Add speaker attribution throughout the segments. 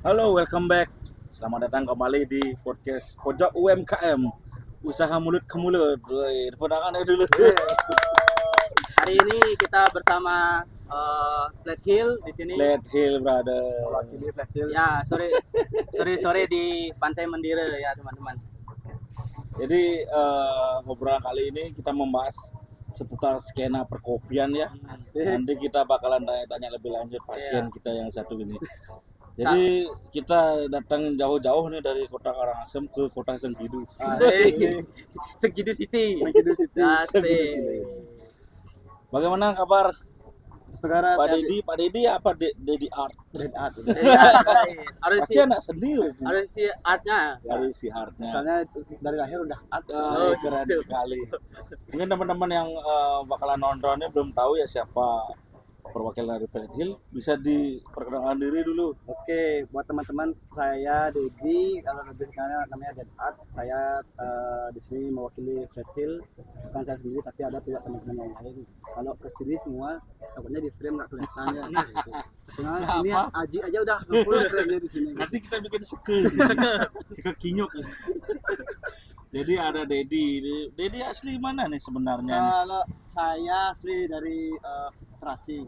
Speaker 1: Halo, welcome back. Selamat datang kembali di podcast Pojok UMKM. Usaha mulut ke mulut. Woi, tepuk tangan dulu.
Speaker 2: Hari ini kita bersama Flat Hill di sini.
Speaker 1: Let Hill, brother.
Speaker 3: Mewakili Flat Hill.
Speaker 2: Ya, sore di Pantai Mendira ya teman-teman.
Speaker 1: Jadi ngobrol kali ini kita membahas seputar skena perkopian ya. Nanti kita bakalan tanya-tanya lebih lanjut pasien kita yang satu ini. Jadi kita datang jauh-jauh nih dari kota Karangasem ke kota Sengkidu.
Speaker 2: Segitu City.
Speaker 3: Segitu City.
Speaker 2: Asik.
Speaker 1: Bagaimana kabar
Speaker 3: Segara
Speaker 1: Pak Dedi? Pak Dedi apa Dedi Art?
Speaker 3: Red Art.
Speaker 2: Harus
Speaker 1: Pasti
Speaker 2: si
Speaker 1: anak sendiri.
Speaker 2: harus si artnya.
Speaker 1: Dari si artnya.
Speaker 3: Misalnya dari lahir udah art.
Speaker 2: Oh,
Speaker 1: Keren
Speaker 2: gitu.
Speaker 1: sekali. Mungkin teman-teman yang bakalan nontonnya belum tahu ya siapa perwakilan dari Flat Hill, bisa diperkenalkan diri dulu.
Speaker 3: Oke, buat teman-teman, saya Dedi, kalau lebih dikenalnya namanya Dead Art. Saya di sini mewakili Flat Hill, bukan saya sendiri tapi ada pihak teman-teman yang lain. Kalau ke sini semua takutnya di frame nggak kelihatan ya. Gitu. Soalnya
Speaker 1: Nggak
Speaker 3: ini
Speaker 1: apa.
Speaker 3: Aji aja udah full frame di sini.
Speaker 1: Nanti kita bikin seke kinyuk. Jadi ada Dedi. Dedi asli mana nih sebenarnya?
Speaker 3: Kalau saya asli dari Terasi,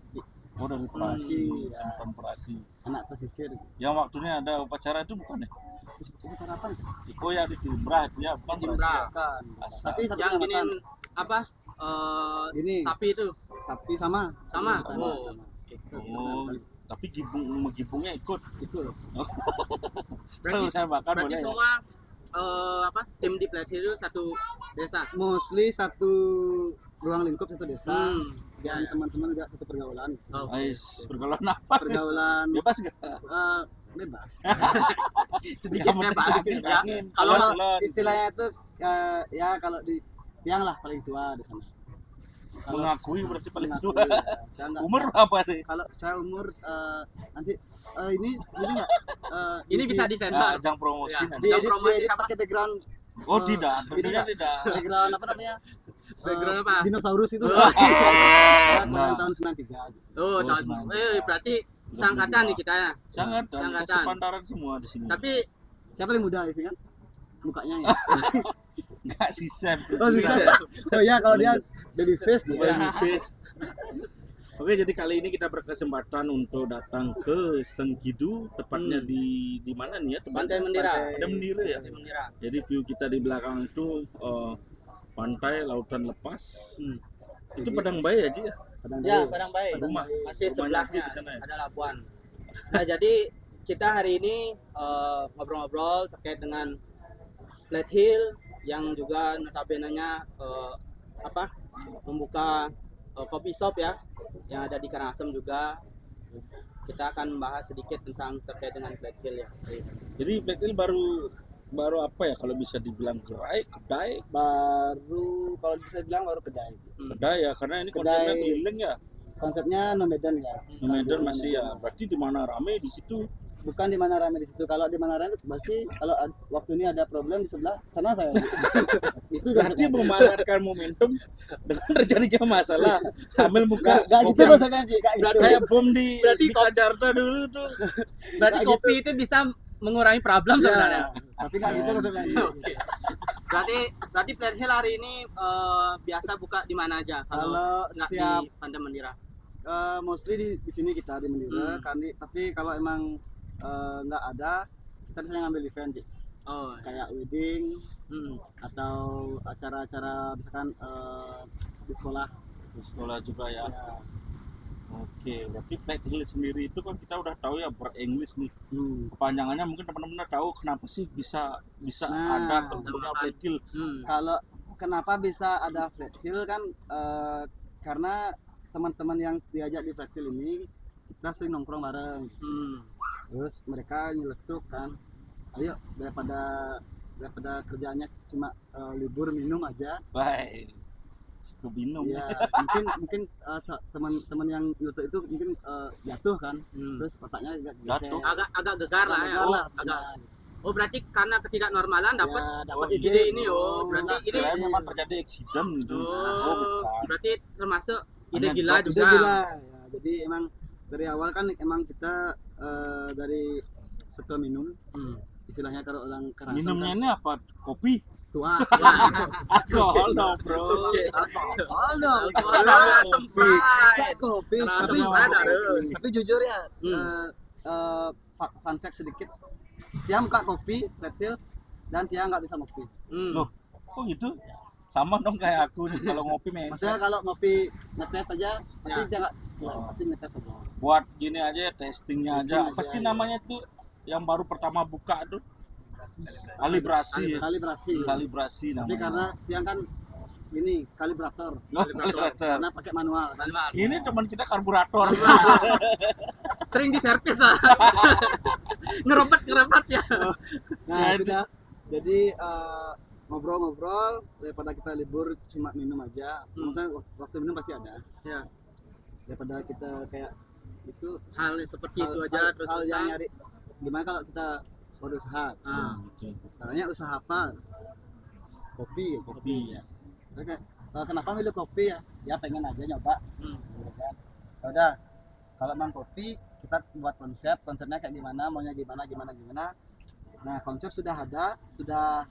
Speaker 1: Oh, dari Perasi,
Speaker 3: iya.
Speaker 1: Sempan Perasi.
Speaker 3: anak pesisir.
Speaker 1: Yang waktunya ada upacara itu bukan ya?
Speaker 3: Ini sarapan.
Speaker 1: Oh ya di Jimbrah itu ya, bukan
Speaker 2: Jimbrah.
Speaker 1: Perasi ya?
Speaker 3: Kan.
Speaker 1: Asal.
Speaker 3: Tapi satu
Speaker 2: Yang
Speaker 3: kecamatan.
Speaker 2: giniin apa?
Speaker 3: Ini
Speaker 2: Sapi itu.
Speaker 3: sapi sama.
Speaker 2: Sama?
Speaker 3: Sama.
Speaker 2: Oh.
Speaker 3: Sama. Oke,
Speaker 1: Oh, tapi gibungnya ikut.
Speaker 3: itu.
Speaker 2: Berarti
Speaker 1: Saya makan
Speaker 2: berarti
Speaker 1: boleh ya?
Speaker 2: semua tim di Flat Hill itu satu desa.
Speaker 3: Mostly satu ruang lingkup satu desa.
Speaker 2: Ya,
Speaker 3: Dan
Speaker 2: ya.
Speaker 3: teman-teman juga satu pergaulan.
Speaker 2: Oh.
Speaker 1: Ais, bergaulan apa?
Speaker 3: Pergaulan
Speaker 1: Bebas gak?
Speaker 3: bebas.
Speaker 2: Sedikit
Speaker 1: Yang penting
Speaker 2: bebas.
Speaker 1: sedikit
Speaker 2: Ya.
Speaker 1: angin.
Speaker 2: Kalau
Speaker 1: Kebetulan.
Speaker 3: Istilahnya itu ya kalau di tiang lah paling tua di sana. Kalau
Speaker 1: Mengakui berarti paling
Speaker 3: mengakui,
Speaker 1: tua.
Speaker 3: ya, saya nggak-
Speaker 1: Umur berapa nih?
Speaker 3: Kalau saya umur nanti ini nggak
Speaker 2: ini bisa disensor.
Speaker 1: Ajang promosi
Speaker 2: Ya.
Speaker 1: nanti.
Speaker 2: Yang promosi apa?
Speaker 3: pakai background
Speaker 1: Oh tidak, tentunya
Speaker 3: Ini
Speaker 1: tidak.
Speaker 3: background apa namanya?
Speaker 2: Background apa?
Speaker 3: Dinosaurus itu.
Speaker 2: Oh.
Speaker 3: Nah, tahun 93 aja.
Speaker 2: Oh,
Speaker 1: Oh,
Speaker 2: tahun.
Speaker 1: sembilan.
Speaker 2: Berarti seangkatan nih kita ya.
Speaker 1: Sangat dan
Speaker 2: Seangkatan.
Speaker 1: sepantaran semua di sini.
Speaker 2: Tapi
Speaker 3: Siapa paling muda di sini kan? Mukanya ya.
Speaker 1: Enggak sih Sam.
Speaker 3: Oh, si Sam. Oh iya, kalau dia baby face dia.
Speaker 1: Baby face. Oke, jadi kali ini kita berkesempatan untuk datang ke Sengkidu, tepatnya di mana nih ya?
Speaker 2: Pantai Mendira.
Speaker 1: Ada Mendira ya.
Speaker 2: Pantai Mendira.
Speaker 1: Jadi view kita di belakang itu pantai, lautan lepas. Itu Padang Bayi aja ya.
Speaker 3: Padang
Speaker 2: Ya,
Speaker 3: Bayi.
Speaker 2: Padang Bayi.
Speaker 1: Rumah.
Speaker 2: Masih
Speaker 1: Rumahnya
Speaker 2: sebelahnya
Speaker 1: di sana ya?
Speaker 2: ada Labuan. Nah, jadi kita hari ini ngobrol-ngobrol terkait dengan Flat Hill yang juga notabene-nya membuka coffee shop ya yang ada di Karangasem juga. Kita akan membahas sedikit tentang terkait dengan Flat Hill ya.
Speaker 1: Jadi Black Hill baru apa ya kalau bisa dibilang gerai, kedai,
Speaker 3: Baru kalau bisa bilang baru kedai.
Speaker 1: kedai ya karena ini konsepnya
Speaker 3: Kedai.
Speaker 1: keliling ya.
Speaker 3: Konsepnya nomaden ya.
Speaker 1: Medan masih ya. Berarti di mana rame di situ.
Speaker 3: Bukan di mana rame di situ. Kalau di mana rame berarti kalau waktu ini ada problem di sebelah sana saya. Itu
Speaker 1: Berarti memanfaatkan momentum dengan terjadinya masalah sambil buka
Speaker 3: Gak gitu
Speaker 1: kopi.
Speaker 3: konsepnya Ci, gak gitu.
Speaker 1: Kayak bom di
Speaker 2: Berarti
Speaker 1: di Jakarta dulu tuh.
Speaker 2: Berarti
Speaker 3: Kayak
Speaker 2: kopi itu bisa mengurangi problem
Speaker 3: Ya,
Speaker 2: sebenarnya.
Speaker 3: tapi gak gitu konsepnya Ci.
Speaker 2: Oke. Berarti Flat Hill hari ini biasa buka di mana aja kalau
Speaker 3: Kalau
Speaker 2: nggak
Speaker 3: setiap
Speaker 2: di Pantai Mendira?
Speaker 3: mostly di sini kita di Mendira tapi kalau emang nggak ada kita bisa ngambil event Ci.
Speaker 2: Oh,
Speaker 3: Kayak wedding
Speaker 2: hmm.
Speaker 3: atau acara-acara misalkan di sekolah.
Speaker 1: Di sekolah juga ya.
Speaker 3: Ya.
Speaker 1: Oke, berarti Black Hill sendiri itu kan kita udah tahu ya berenglish nih.
Speaker 3: Hmm.
Speaker 1: Kepanjangannya mungkin teman-teman tahu kenapa sih bisa
Speaker 3: Nah,
Speaker 1: ada bentuknya Black Hill.
Speaker 3: Kalau kenapa bisa ada Flat Hill kan karena teman-teman yang diajak di Flat Hill ini kita sering nongkrong bareng. Terus mereka nyeletuk kan, ayo daripada kerjaannya cuma libur minum aja.
Speaker 1: Baik. Suka minum.
Speaker 3: Ya mungkin teman-teman yang nyeletuk itu mungkin jatuh kan, terus otaknya agak
Speaker 1: Jatuh.
Speaker 2: agak gegar lah ya. Oh, berarti karena ketidaknormalan dapat
Speaker 3: dapat
Speaker 1: Oh,
Speaker 2: ide ini. Oh, berarti ini
Speaker 1: Kirain memang terjadi eksiden gitu.
Speaker 2: Oh,
Speaker 1: bukan.
Speaker 2: berarti termasuk ide
Speaker 1: Hanya
Speaker 2: gila
Speaker 1: jokes.
Speaker 2: juga.
Speaker 3: Ide gila. Ya, jadi emang dari awal kan emang kita dari suka minum. Istilahnya kalau orang kerasan
Speaker 1: Minumnya
Speaker 3: kan
Speaker 1: ini apa? Kopi?
Speaker 3: tua.
Speaker 1: Alkohol dong, bro.
Speaker 3: Alkohol dong.
Speaker 2: Sama Sprite.
Speaker 3: Kopi.
Speaker 2: Rasa
Speaker 3: Tapi,
Speaker 2: Sprite ada.
Speaker 3: tapi jujur ya,
Speaker 2: Hmm.
Speaker 3: fun fact sedikit. Dia buka kopi, Red Hill, dan dia nggak bisa ngopi.
Speaker 1: Loh, kok gitu? Sama dong kayak aku nih kalau ngopi men.
Speaker 3: Maksudnya kalau ngopi ngetes aja, pasti
Speaker 2: Ya.
Speaker 3: dia nggak, pasti ngetes aja.
Speaker 1: Buat gini aja testingnya aja.
Speaker 3: Testing
Speaker 1: Apa
Speaker 3: aja,
Speaker 1: sih
Speaker 3: ya.
Speaker 1: namanya tuh yang baru pertama buka tuh? Kalibrasi.
Speaker 3: Kalibrasi. Tapi
Speaker 1: namanya.
Speaker 3: karena dia kan ini kalibrator,
Speaker 1: Oh, kalibrator.
Speaker 3: karena pakai manual.
Speaker 1: Ini teman kita karburator.
Speaker 2: Sering diservis ah. ngerempet ya.
Speaker 3: Nah,
Speaker 1: Jadi-
Speaker 3: udah. Jadi ngobrol-ngobrol daripada kita libur cuma minum aja. Maksudnya waktu minum pasti ada.
Speaker 2: Ya.
Speaker 3: Daripada kita kayak itu
Speaker 2: Hal seperti itu aja terus
Speaker 3: hal yang
Speaker 2: susah.
Speaker 3: nyari. Gimana kalau kita berusaha?
Speaker 2: Ah.
Speaker 3: Caranya usaha apa? Kopi.
Speaker 1: Kopi.
Speaker 3: Ya. Oke. Kenapa milih kopi ya? Ya pengen aja nyoba.
Speaker 2: Hmm.
Speaker 3: Gitu kan. Ya udah. Kalau emang kopi kita buat konsepnya kayak gimana, maunya gimana. Nah konsep sudah ada, sudah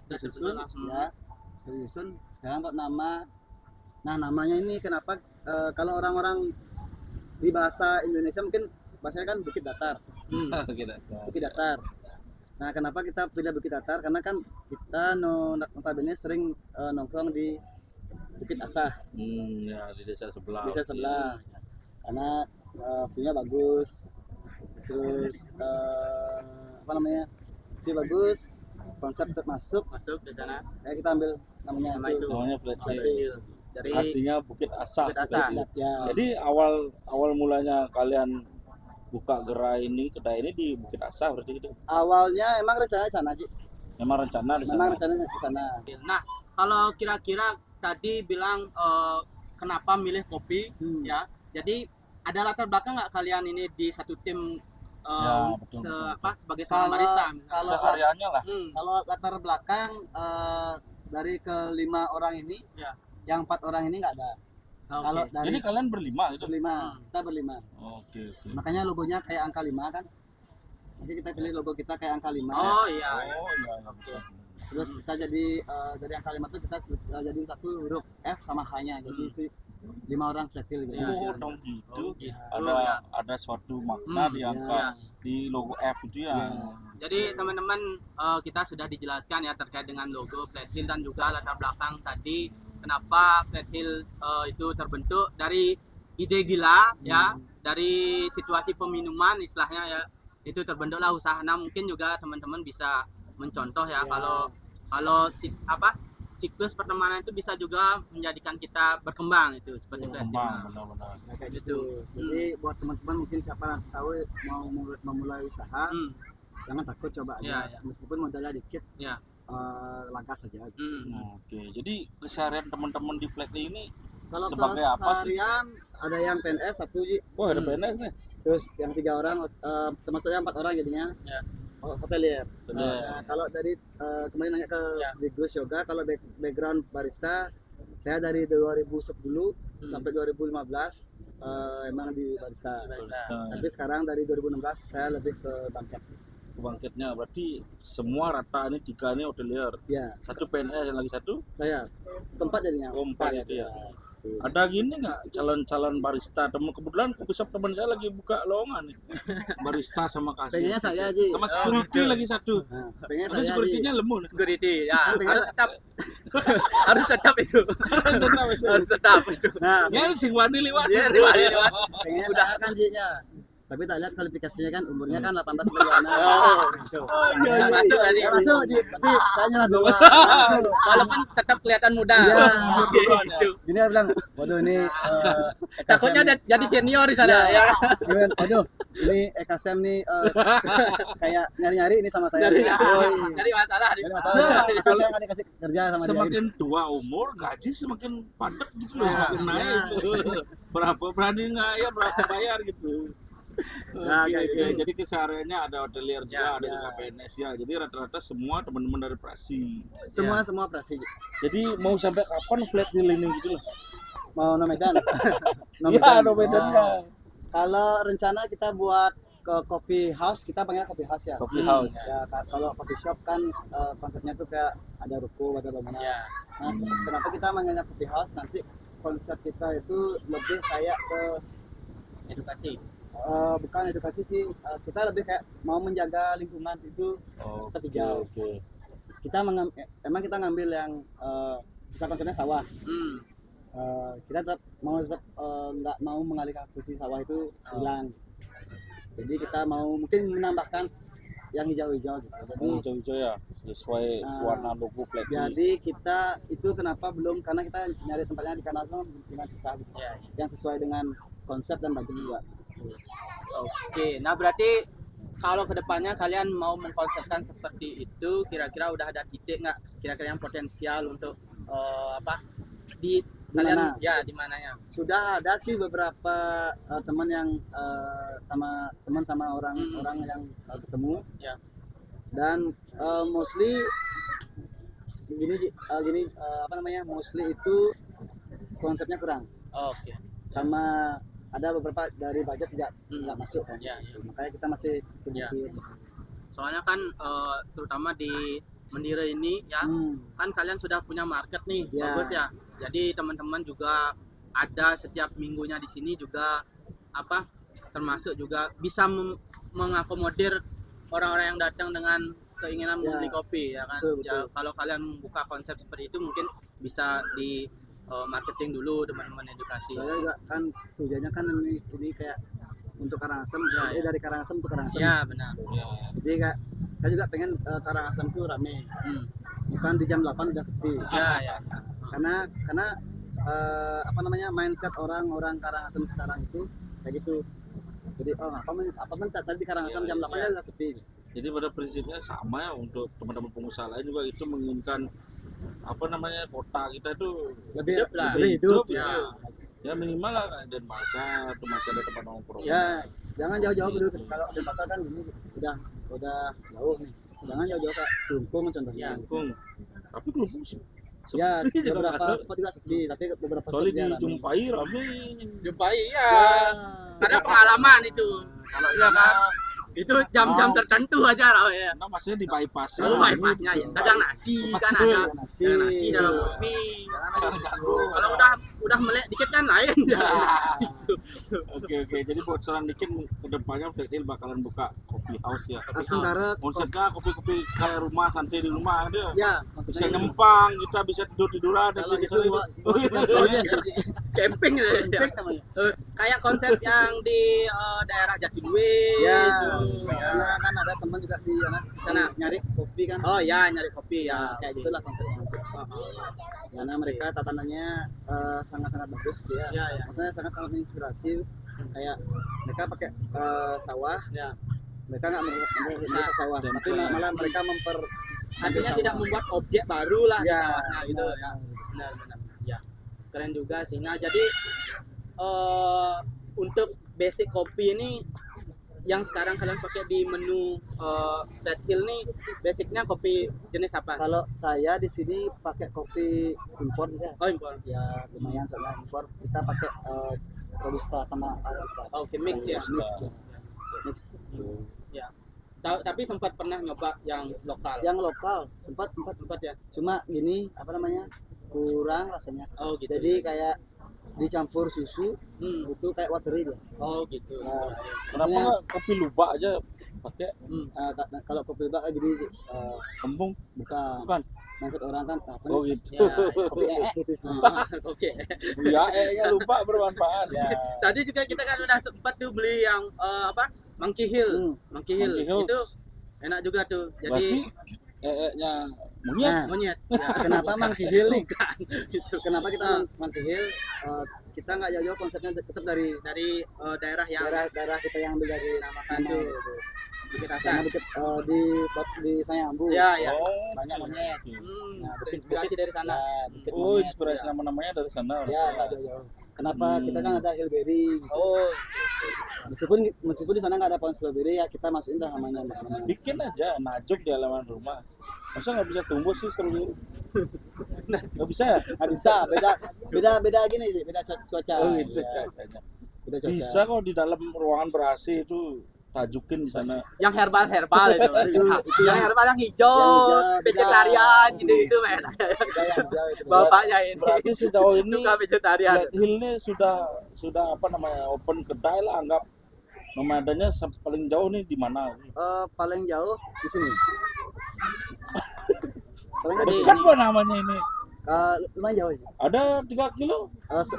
Speaker 3: disusun,
Speaker 2: langsung.
Speaker 3: ya, sudah disusun. Sekarang buat nama. Nah namanya ini kenapa kalau orang-orang di bahasa Indonesia mungkin bahasanya kan Bukit Datar. Bukit Datar. Nah kenapa kita pilih Bukit Datar? Karena kan kita notabene sering nongkrong di Bukit Asah,
Speaker 1: Ya di desa sebelah.
Speaker 3: desa sebelah. Karena view-nya bagus, terus apa namanya, view bagus, konsep termasuk.
Speaker 2: Masuk di sana.
Speaker 3: Kayak kita ambil namanya
Speaker 2: Nama
Speaker 3: itu.
Speaker 2: itu.
Speaker 1: Namanya Flat
Speaker 2: Flat
Speaker 1: Hill.
Speaker 2: Hill. Dari
Speaker 1: Artinya Bukit Asah.
Speaker 2: Bukit Asah.
Speaker 3: Ya.
Speaker 1: Jadi awal mulanya kalian buka gerai ini, kedai ini di Bukit Asah berarti gitu.
Speaker 3: Awalnya emang rencananya sana aja.
Speaker 1: Memang rencana di sana.
Speaker 3: Memang rencananya di sana.
Speaker 2: Nah, kalau kira-kira tadi bilang kenapa milih kopi ya. Jadi ada latar belakang nggak kalian ini di satu tim
Speaker 1: Ya, betul, betul.
Speaker 2: sebagai seorang barista?
Speaker 3: Kalau
Speaker 1: Sehariannya lah.
Speaker 3: kalau latar belakang dari kelima orang ini,
Speaker 2: Ya.
Speaker 3: yang 4 orang ini nggak ada.
Speaker 2: Oke.
Speaker 3: Kalau dari
Speaker 1: Jadi kalian berlima itu.
Speaker 3: berlima, kita berlima.
Speaker 1: Oke.
Speaker 3: Makanya logonya kayak angka 5 kan. Nanti kita pilih logo kita kayak angka 5.
Speaker 2: Oh iya.
Speaker 1: Oh iya betul.
Speaker 3: Terus kita jadi dari angka 5 itu kita jadi satu huruf F sama H-nya. Jadi itu 5 orang Flat Hill gitu.
Speaker 2: Ya,
Speaker 1: Oh,
Speaker 2: ya,
Speaker 1: dong gitu.
Speaker 2: Oh, gitu.
Speaker 1: Ada suatu makna di angka di logo F itu ya.
Speaker 3: Ya.
Speaker 2: Jadi teman-teman kita sudah dijelaskan ya terkait dengan logo Flat Hill dan juga latar belakang tadi kenapa Flat Hill itu terbentuk dari ide gila ya, dari situasi peminuman istilahnya ya, itu terbentuklah usaha. Nah mungkin juga teman-teman bisa mencontoh ya,
Speaker 3: Ya.
Speaker 2: kalau siklus pertemanan itu bisa juga menjadikan kita berkembang itu seperti
Speaker 3: Ya,
Speaker 2: Flat Hill.
Speaker 1: Kembang benar-benar.
Speaker 3: Nah, kayak gitu. Jadi buat teman-teman mungkin siapa yang tahu mau memulai usaha,
Speaker 2: Hmm,
Speaker 3: jangan takut, coba aja.
Speaker 2: Ya, ya.
Speaker 3: Meskipun modalnya dikit,
Speaker 2: Ya.
Speaker 3: langkah saja.
Speaker 2: hmm.
Speaker 1: Oke, jadi keseharian teman-teman di Flat Hill ini
Speaker 3: Kalau
Speaker 1: sebagai apa sih?
Speaker 3: keseharian ada yang PNS satu, Ji.
Speaker 1: Wah, ada PNS nih.
Speaker 3: Terus yang 3 orang, termasuknya 4 orang jadinya.
Speaker 2: Ya.
Speaker 3: Hotelier.
Speaker 1: Hotelier.
Speaker 3: Nah, kalau dari kemarin nanya ke
Speaker 2: Ya.
Speaker 3: Bigus Yoga, kalau background barista, saya dari 2010
Speaker 2: Hmm.
Speaker 3: sampai 2015 emang di barista.
Speaker 1: Barista.
Speaker 3: Tapi sekarang dari 2016 saya lebih ke banket.
Speaker 1: Bangkitnya berarti semua rata ini 3 ini hotelier.
Speaker 3: Ya,
Speaker 1: Satu PNS yang lagi satu.
Speaker 3: saya keempat jadinya.
Speaker 1: Oh, empat itu ya.
Speaker 3: Iya.
Speaker 1: Ada gini nggak calon-calon barista? Temen kebetulan kopi shop teman saya lagi buka lowongan nih. Barista sama kasir.
Speaker 3: Pengennya saya Ji.
Speaker 1: Sama security lagi satu.
Speaker 3: Nah, pengennya
Speaker 1: Tapi
Speaker 3: saya Ji.
Speaker 1: security-nya lemu nih.
Speaker 2: Security ya
Speaker 3: Pengen-
Speaker 2: harus tetap harus tetap itu harus tetap itu.
Speaker 3: Nah,
Speaker 1: Ya sing wani liwat.
Speaker 2: Ya, lewat.
Speaker 3: pengennya saya kan Ji ya. Tapi tak lihat kualifikasinya kan umurnya kan 18 sampai 26.
Speaker 2: Oh, gitu.
Speaker 1: Oh
Speaker 2: Ya, masuk tadi.
Speaker 3: Ya masuk Ji, tapi saya nyerah dua. Masuk.
Speaker 2: Walaupun tetap kelihatan muda.
Speaker 3: Iya.
Speaker 2: Oke, gitu.
Speaker 3: Ini dia bilang, waduh ini
Speaker 2: Takutnya jadi senior di sana ya.
Speaker 3: Gimana? Waduh, ini Ekasem nih kayak nyari-nyari ini sama saya.
Speaker 2: Dari
Speaker 3: Woi.
Speaker 2: dari masalah di
Speaker 3: Jadi masalah saya nggak dikasih kerja sama dia.
Speaker 1: Semakin tua umur gaji semakin padat gitu loh,
Speaker 3: Ya,
Speaker 1: semakin naik.
Speaker 3: ya.
Speaker 1: Gitu. Berapa berani ngayar, berapa bayar gitu.
Speaker 3: Nah,
Speaker 1: Oke,
Speaker 3: kayak
Speaker 1: oke.
Speaker 3: gitu.
Speaker 1: Jadi kesehariannya ada hotelier juga,
Speaker 2: Ya,
Speaker 1: ada
Speaker 3: ya.
Speaker 1: juga PNS ya. Jadi rata-rata semua teman-teman dari Prasi.
Speaker 3: Semua prasi.
Speaker 1: Jadi mau sampai kapan Flat Hill ini gitu loh?
Speaker 3: Mau no Medan.
Speaker 1: Iya, ada
Speaker 3: Oh.
Speaker 1: bedanya.
Speaker 3: Kalau rencana kita buat ke coffee house, kita panggil coffee house ya.
Speaker 1: Coffee house.
Speaker 3: Ya, kalau coffee shop kan konsepnya tuh kayak ada ruko, ada bangunan.
Speaker 2: Ya.
Speaker 3: Nah, kenapa kita manggilnya coffee house? Nanti konsep kita itu lebih kayak ke
Speaker 2: Edukasi.
Speaker 3: bukan edukasi sih, kita lebih kayak mau menjaga lingkungan itu.
Speaker 1: Oke,
Speaker 3: Hijau.
Speaker 1: oke.
Speaker 3: Kita emang kita ngambil yang kita konsepnya sawah. Kita tetap nggak mau mengalihkan fungsi sawah itu hilang. Jadi kita mau mungkin menambahkan yang hijau-hijau gitu. Jadi
Speaker 1: Hijau-hijau ya, sesuai warna logo Flat Hill.
Speaker 3: jadi kita itu kenapa belum, karena kita nyari tempatnya di Kanada dengan susah gitu.
Speaker 2: Ya.
Speaker 3: Yang sesuai dengan konsep dan budget juga.
Speaker 2: Oke, nah berarti kalau kedepannya kalian mau mengkonsepkan seperti itu, kira-kira udah ada titik nggak? Kira-kira yang potensial untuk di kalian
Speaker 3: mana?
Speaker 2: ya di mananya?
Speaker 3: Sudah ada sih beberapa teman yang sama orang-orang yang ketemu.
Speaker 2: Ya.
Speaker 3: Dan mostly mostly itu konsepnya kurang.
Speaker 2: Oke.
Speaker 3: Sama ada beberapa dari budget nggak masuk kan.
Speaker 2: Ya.
Speaker 3: Makanya kita masih
Speaker 2: Ya.
Speaker 3: pikir.
Speaker 2: Soalnya kan terutama di Mendira ini ya, kan kalian sudah punya market nih,
Speaker 3: Ya.
Speaker 2: bagus ya. Jadi teman-teman juga ada setiap minggunya di sini juga termasuk juga bisa mengakomodir orang-orang yang datang dengan keinginan
Speaker 3: Ya.
Speaker 2: membeli kopi ya kan.
Speaker 3: Betul,
Speaker 2: Ya
Speaker 3: betul.
Speaker 2: kalau kalian membuka konsep seperti itu mungkin bisa di marketing dulu teman-teman edukasi.
Speaker 3: Soalnya juga kan tujuannya kan ini kayak untuk Karangasem,
Speaker 2: Ya.
Speaker 3: dari Karangasem untuk Karangasem.
Speaker 2: Ya benar.
Speaker 1: Ya.
Speaker 3: Jadi kayak saya juga pengen Karangasem tuh rame, bukan di jam 8 udah sepi.
Speaker 2: Ya.
Speaker 3: Karena mindset orang Karangasem sekarang itu kayak gitu. Jadi tadi di Karangasem
Speaker 1: Iya,
Speaker 3: jam 8
Speaker 2: iya.
Speaker 3: udah sepi.
Speaker 1: Jadi pada prinsipnya sama ya, untuk teman-teman pengusaha lain juga itu menginginkan kota kita itu
Speaker 3: Lebih
Speaker 2: Hidup lah.
Speaker 3: lebih hidup.
Speaker 2: Ya.
Speaker 1: ya minimal lah dan pasar itu masih ada tempat nongkrong.
Speaker 3: Ya, jangan jauh-jauh dulu. Kalau di pasar kan ini udah jauh nih. Jangan jauh-jauh kayak Kelungkung contohnya.
Speaker 2: Ya.
Speaker 1: Kelungkung. Tapi Kelungkung sih.
Speaker 3: Ya,
Speaker 1: sepi
Speaker 3: beberapa
Speaker 1: juga.
Speaker 3: spot juga sepi, tapi beberapa
Speaker 1: Soalnya
Speaker 3: spot dia rame.
Speaker 1: dijumpai rame.
Speaker 2: Jumpai ya.
Speaker 3: Ya.
Speaker 2: Ada pengalaman itu.
Speaker 1: Kalau
Speaker 2: Iya kan? Itu jam-jam tertentu aja lah ya.
Speaker 1: Nah, maksudnya di bypass.
Speaker 2: Oh, bypassnya ya. Dagang nasi kan ada.
Speaker 3: Nasi.
Speaker 2: Dagang nasi, dagang kopi. Kalau udah melek dikit kan lain. Gitu.
Speaker 1: Oke. Jadi bocoran dikit kedepannya Flat Hill bakalan buka coffee house ya.
Speaker 3: Sementara
Speaker 1: Konsepnya kopi-kopi kayak rumah, santai di rumah ada.
Speaker 3: ya
Speaker 1: Bisa
Speaker 3: maksudnya
Speaker 1: nyempang, kita bisa tidur-tiduran
Speaker 3: kalau
Speaker 1: di
Speaker 3: itu
Speaker 1: sana.
Speaker 2: Camping ya.
Speaker 3: camping namanya.
Speaker 2: Kayak konsep yang di daerah Jatiluwe
Speaker 3: Ya,
Speaker 2: gitu.
Speaker 3: karena kan ada teman juga di
Speaker 2: Sana.
Speaker 3: nyari kopi kan.
Speaker 2: Oh ya, nyari kopi ya.
Speaker 3: Kayak gitulah konsepnya. Karena mereka tatanannya sangat-sangat bagus dia.
Speaker 2: Ya.
Speaker 3: Maksudnya sangat-sangat menginspirasi. Kayak mereka pakai sawah,
Speaker 2: Ya.
Speaker 3: mereka nggak merusak sawah,
Speaker 1: Dan
Speaker 3: tapi malah mereka
Speaker 2: Artinya tidak membuat objek baru lah di
Speaker 3: Ya,
Speaker 2: sawahnya gitu
Speaker 3: benar,
Speaker 2: ya. Benar. Ya. Keren juga sih. Nah, jadi untuk basic kopi ini yang sekarang kalian pakai di menu Flat Hill nih basicnya kopi jenis apa?
Speaker 3: Kalau saya di sini pakai kopi impor ya.
Speaker 2: Oh impor.
Speaker 3: Ya lumayan soalnya impor. Kita pakai robusta sama arabica.
Speaker 2: Oke mix ya.
Speaker 3: Mix.
Speaker 2: Ya. Tapi sempat pernah nyoba yang lokal.
Speaker 3: Yang lokal sempat
Speaker 2: Sempat ya.
Speaker 3: cuma gini kurang rasanya.
Speaker 2: Oh gitu.
Speaker 3: Jadi kayak dicampur susu itu kayak watery dia.
Speaker 2: Oh gitu.
Speaker 3: Nah,
Speaker 1: Kenapa nggak kopi lubak aja pakai
Speaker 3: kalau kopi bak gini
Speaker 1: kembung?
Speaker 3: bukan mindset orang kan
Speaker 1: Oh gitu.
Speaker 2: Ya.
Speaker 3: kopi gitu istilahnya.
Speaker 2: Oke.
Speaker 1: Ya, lupa bermanfaat.
Speaker 3: Ya.
Speaker 2: Tadi juga kita kan udah sempat tuh beli yang Monkey Hill. Monkey Hill
Speaker 1: Monkey Hills.
Speaker 2: itu enak juga tuh. Jadi
Speaker 1: Berarti nya monyet.
Speaker 3: Nah,
Speaker 2: monyet. Ya.
Speaker 3: kenapa Monkey Hill nih?
Speaker 2: Bukan. Gitu.
Speaker 3: Kenapa kita Monkey Hill? Kita nggak jauh-jauh konsepnya tetap dari
Speaker 2: Dari daerah yang
Speaker 3: daerah kita yang ambil dari
Speaker 2: namakan
Speaker 3: nama
Speaker 2: tuh
Speaker 3: gitu.
Speaker 2: Bukit
Speaker 3: Karena
Speaker 2: Asar.
Speaker 3: di Sayambu
Speaker 2: Ya, ya.
Speaker 3: banyak monyet. Nah,
Speaker 2: Terinspirasi dari sana.
Speaker 3: Ya, bukit
Speaker 1: Oh,
Speaker 3: monyet.
Speaker 1: inspirasi nama-namanya dari sana.
Speaker 3: Ya, nggak jauh-jauh. Kenapa kita kan ada Hillberry? Gitu.
Speaker 2: Oh,
Speaker 3: Meskipun di sana nggak ada pohon strawberry ya kita masukin dah namanya.
Speaker 1: Bikin aja najuk di halaman rumah. Masa nggak bisa tumbuh sih strawberry? Nggak bisa ya?
Speaker 3: Nggak bisa, beda gini sih, beda cuaca.
Speaker 1: Oh gitu
Speaker 3: Ya,
Speaker 1: cuacanya.
Speaker 3: beda cuaca.
Speaker 1: Bisa kok di dalam ruangan ber AC itu tajukin di sana.
Speaker 2: Yang herbal itu baru bisa.
Speaker 3: Itu
Speaker 2: Yang herbal yang hijau,
Speaker 3: hijau,
Speaker 2: vegetarian
Speaker 3: beda.
Speaker 2: gitu men.
Speaker 3: Beda yang jauh itu.
Speaker 2: Bapaknya ini
Speaker 1: Berarti sejauh ini
Speaker 2: suka vegetarian.
Speaker 1: Flat Hill ini sudah apa namanya open kedai lah, anggap nomadennya paling jauh nih di mana?
Speaker 3: Paling jauh di sini. Paling jauh di
Speaker 2: Jadi-
Speaker 3: sini.
Speaker 1: Dekat apa namanya ini?
Speaker 3: Lumayan jauh ya.
Speaker 1: Ada 3 kilo?
Speaker 3: 8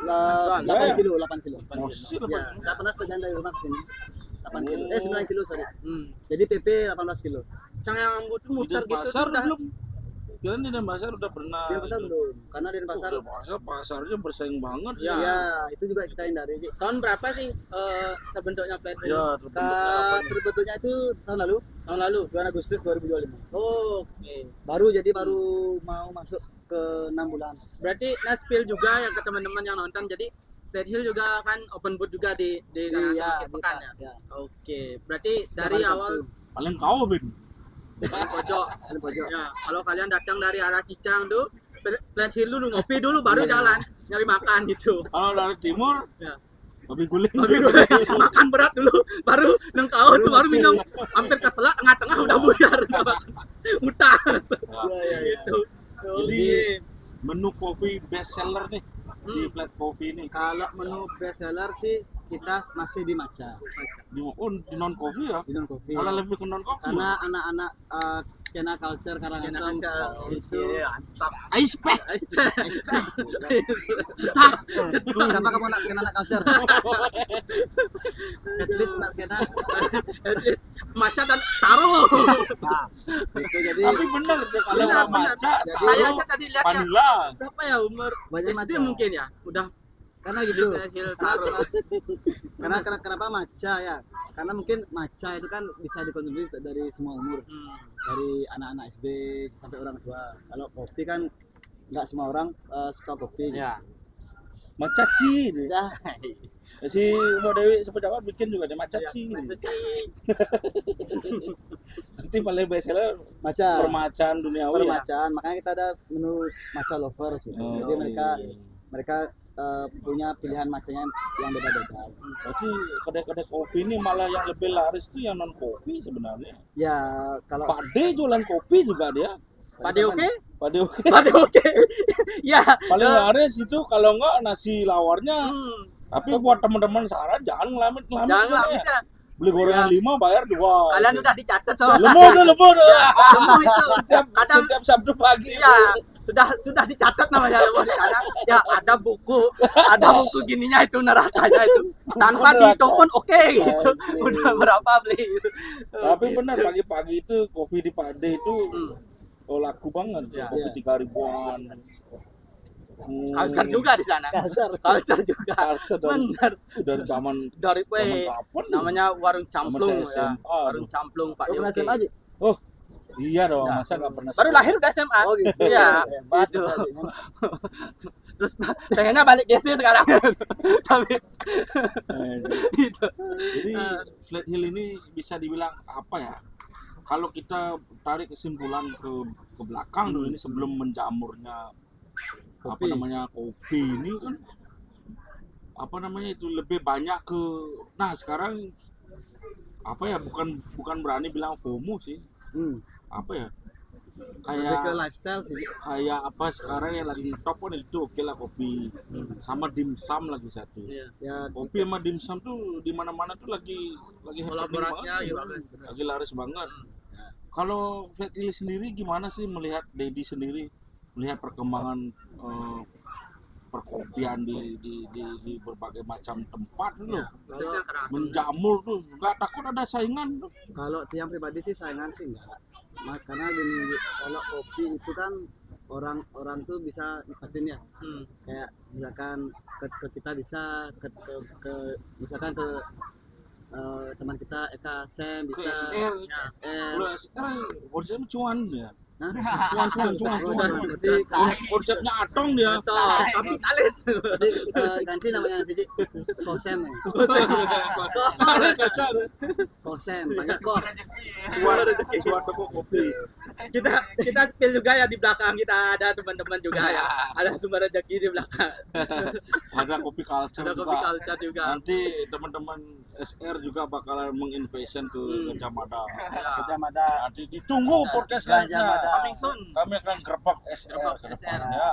Speaker 3: kilo, 8 kilo.
Speaker 1: Masih
Speaker 3: Ya, saya pernah sepedaan dari rumah ke sini. 8 kilo.
Speaker 1: Oh.
Speaker 3: 9 kilo sorry.
Speaker 2: Hmm.
Speaker 3: Jadi PP 18 kilo.
Speaker 2: Sang yang
Speaker 1: Di
Speaker 2: muter gitu
Speaker 1: Denpasar
Speaker 2: tuh udah.
Speaker 1: belum? Kirain di Denpasar udah pernah.
Speaker 3: Di pasar belum. Karena di pasar
Speaker 1: Pasarnya bersaing banget.
Speaker 2: Ya.
Speaker 3: ya itu juga kita hindari. Ji.
Speaker 2: Tahun berapa sih terbentuknya Flat Hill?
Speaker 1: Ya,
Speaker 3: Terbentuknya itu tahun lalu,
Speaker 2: Tahun lalu.
Speaker 3: bulan Agustus 2025.
Speaker 2: Oh, oke.
Speaker 3: Baru mau masuk ke 6 bulan.
Speaker 2: Berarti spill juga yang ke teman-teman yang nonton. Jadi Flat Hill juga kan open booth juga di Karangasem
Speaker 3: Iya,
Speaker 2: Market Pekan ya.
Speaker 3: ya.
Speaker 2: Oke, berarti
Speaker 3: Setiap
Speaker 2: dari
Speaker 3: hari
Speaker 2: awal
Speaker 3: Sabtu.
Speaker 1: paling kau bin.
Speaker 2: paling pojok.
Speaker 3: Paling pojok.
Speaker 2: Ya, kalau kalian datang dari arah Cicang tuh, Flat Hill dulu ngopi dulu baru jalan nyari makan gitu.
Speaker 1: Kalau dari timur,
Speaker 2: Ya.
Speaker 1: babi guling.
Speaker 2: Baru makan berat dulu, baru nengkau tuh baru minum hampir ke selak tengah-tengah udah buyar utah
Speaker 3: Iya.
Speaker 2: gitu.
Speaker 1: Jadi
Speaker 2: Oke.
Speaker 1: menu kopi best seller nih di
Speaker 2: Hmm.
Speaker 1: Flat Coffee ini.
Speaker 3: Kalau menu best seller sih kita masih di matcha,
Speaker 1: Di non kopi ya.
Speaker 3: di non kopi.
Speaker 1: Malah lebih ke non kopi.
Speaker 3: Karena anak-anak skena culture Karangasem itu
Speaker 2: Mantap.
Speaker 1: ice pack.
Speaker 3: siapa kamu anak skena anak culture? At least anak skena.
Speaker 2: At least maca dan taro.
Speaker 3: Nah, itu jadi
Speaker 1: Tapi bener deh kalau
Speaker 2: Benar,
Speaker 1: nggak maca,
Speaker 3: Jadi-
Speaker 2: Saya
Speaker 1: tahu
Speaker 2: aja tadi lihatnya
Speaker 1: vanilla.
Speaker 2: berapa ya umur
Speaker 3: banyak
Speaker 2: SD
Speaker 3: matcha.
Speaker 2: mungkin ya. Udah
Speaker 3: Karena gitu.
Speaker 2: Flat Hill taro.
Speaker 3: Karena kenapa matcha ya? Karena mungkin matcha itu kan bisa dikonsumsi dari semua umur,
Speaker 2: Hmm.
Speaker 3: dari anak-anak SD sampai orang tua. Kalau kopi kan nggak semua orang suka kopi.
Speaker 2: Ya.
Speaker 1: Maca ci.
Speaker 3: Ya,
Speaker 1: Si Mbak Dewi sepedawan bikin juga deh maca
Speaker 2: Ya,
Speaker 1: ci.
Speaker 2: maksudnya,
Speaker 1: Nanti paling best seller
Speaker 3: matcha.
Speaker 1: permacaan duniawi ya.
Speaker 3: Permacaan. Makanya kita ada menu matcha lovers gitu.
Speaker 1: Oh,
Speaker 3: Jadi
Speaker 1: iya.
Speaker 3: mereka punya pilihan matchanya yang beda-beda.
Speaker 1: Berarti kedai-kedai kopi ini malah yang lebih laris tuh yang non kopi sebenarnya.
Speaker 3: Ya kalau
Speaker 1: Pak D jualan kopi juga dia.
Speaker 2: Pak De oke?
Speaker 1: Pak D oke.
Speaker 2: Pak De oke. Ya.
Speaker 1: Paling laris itu kalau enggak nasi lawarnya.
Speaker 2: Hmm.
Speaker 1: Tapi buat teman-teman saran jangan ngelamit-ngelamit.
Speaker 2: Jangan
Speaker 1: ya.
Speaker 2: ngelamit ya.
Speaker 1: Beli gorengan 5 bayar 2.
Speaker 2: Kalian udah dicatat sama
Speaker 1: lemur.
Speaker 2: semua itu. Kadang
Speaker 1: Setiap Sabtu pagi.
Speaker 2: iya, sudah dicatat namanya lemur di sana. Ya ada buku gininya itu nerakanya itu. Tanpa
Speaker 1: Neraka.
Speaker 2: ditelepon oke gitu.
Speaker 1: Oke.
Speaker 2: Udah berapa beli gitu.
Speaker 1: Tapi
Speaker 2: Gitu.
Speaker 1: benar pagi-pagi itu kopi di Pak D itu
Speaker 2: Hmm.
Speaker 1: laku banget.
Speaker 2: Ya.
Speaker 1: Kopi 3 ribuan.
Speaker 2: Culture juga di sana. Culture juga.
Speaker 1: Culture
Speaker 2: Benar.
Speaker 1: dari zaman
Speaker 2: Dari
Speaker 1: zaman kapan?
Speaker 2: namanya warung camplung
Speaker 1: Zaman saya
Speaker 2: ya.
Speaker 1: SMA,
Speaker 2: Warung camplung Pak
Speaker 3: Oh, pernah
Speaker 2: Yogi.
Speaker 3: SMA aja?
Speaker 1: Iya dong,
Speaker 2: Udah.
Speaker 1: masa nggak pernah.
Speaker 2: Baru lahir udah SMA.
Speaker 3: Oh gitu.
Speaker 2: Iya,
Speaker 3: Hebat,
Speaker 2: gitu.
Speaker 3: berarti.
Speaker 2: Terus pengennya balik SD sekarang. Tapi gitu.
Speaker 1: Jadi Flat Hill ini bisa dibilang apa ya? Kalau kita tarik kesimpulan ke belakang dulu ini sebelum menjamurnya apa
Speaker 3: Kopi.
Speaker 1: namanya kopi ini kan apa namanya itu lebih banyak ke sekarang apa ya bukan berani bilang FOMO sih apa ya
Speaker 3: Lebih ke
Speaker 1: kayak
Speaker 3: lifestyle sih.
Speaker 1: kayak apa sekarang yang lagi ngetop kan itu oke lah kopi sama dimsum lagi satu
Speaker 2: Iya.
Speaker 3: Ya
Speaker 1: kopi sama dimsum tuh di mana-mana tuh lagi happening
Speaker 2: Kolaborasinya
Speaker 1: banget.
Speaker 2: juga bagus.
Speaker 1: Lagi laris banget. Kalau Flat Hill sendiri gimana sih melihat Dedi sendiri melihat perkembangan perkopian di berbagai macam tempat loh.
Speaker 2: Khususnya Karangasem.
Speaker 1: Menjamur tuh nggak takut ada saingan tuh.
Speaker 3: kalau tiang pribadi sih saingan sih enggak. Karena gini, kalau kopi itu kan orang tuh bisa nikmatin ya.
Speaker 2: Hmm.
Speaker 3: Kayak misalkan ke kita bisa misalkan ke teman kita Eka Sem
Speaker 1: Ke
Speaker 3: bisa
Speaker 1: SR.
Speaker 2: Ya.
Speaker 3: SR
Speaker 1: Kalau SR bosnya cuan ya.
Speaker 3: Hah?
Speaker 1: Cuan.
Speaker 3: Berarti
Speaker 1: Konsepnya atong dia.
Speaker 2: Betul, kapitalis.
Speaker 3: berarti, ganti namanya nanti Ci. Kosem ya. Kosem, banyak kok.
Speaker 1: Cuan toko kopi.
Speaker 2: Kita spill juga ya di belakang kita ada teman-teman juga ya. Ada sumber rezeki di belakang.
Speaker 1: Ada kopi culture
Speaker 2: Ada kopi
Speaker 1: juga.
Speaker 2: culture juga.
Speaker 1: Nanti teman-teman SR juga bakalan menginvation ke Gajah Mada.
Speaker 2: Ya.
Speaker 3: Kecamada.
Speaker 1: Nanti ditunggu podcast
Speaker 3: Gajah
Speaker 1: lainnya.
Speaker 3: Mada.
Speaker 2: Coming soon.
Speaker 1: Kami akan gerbak SR
Speaker 2: Gerbak
Speaker 1: ke
Speaker 2: SR.
Speaker 1: depannya.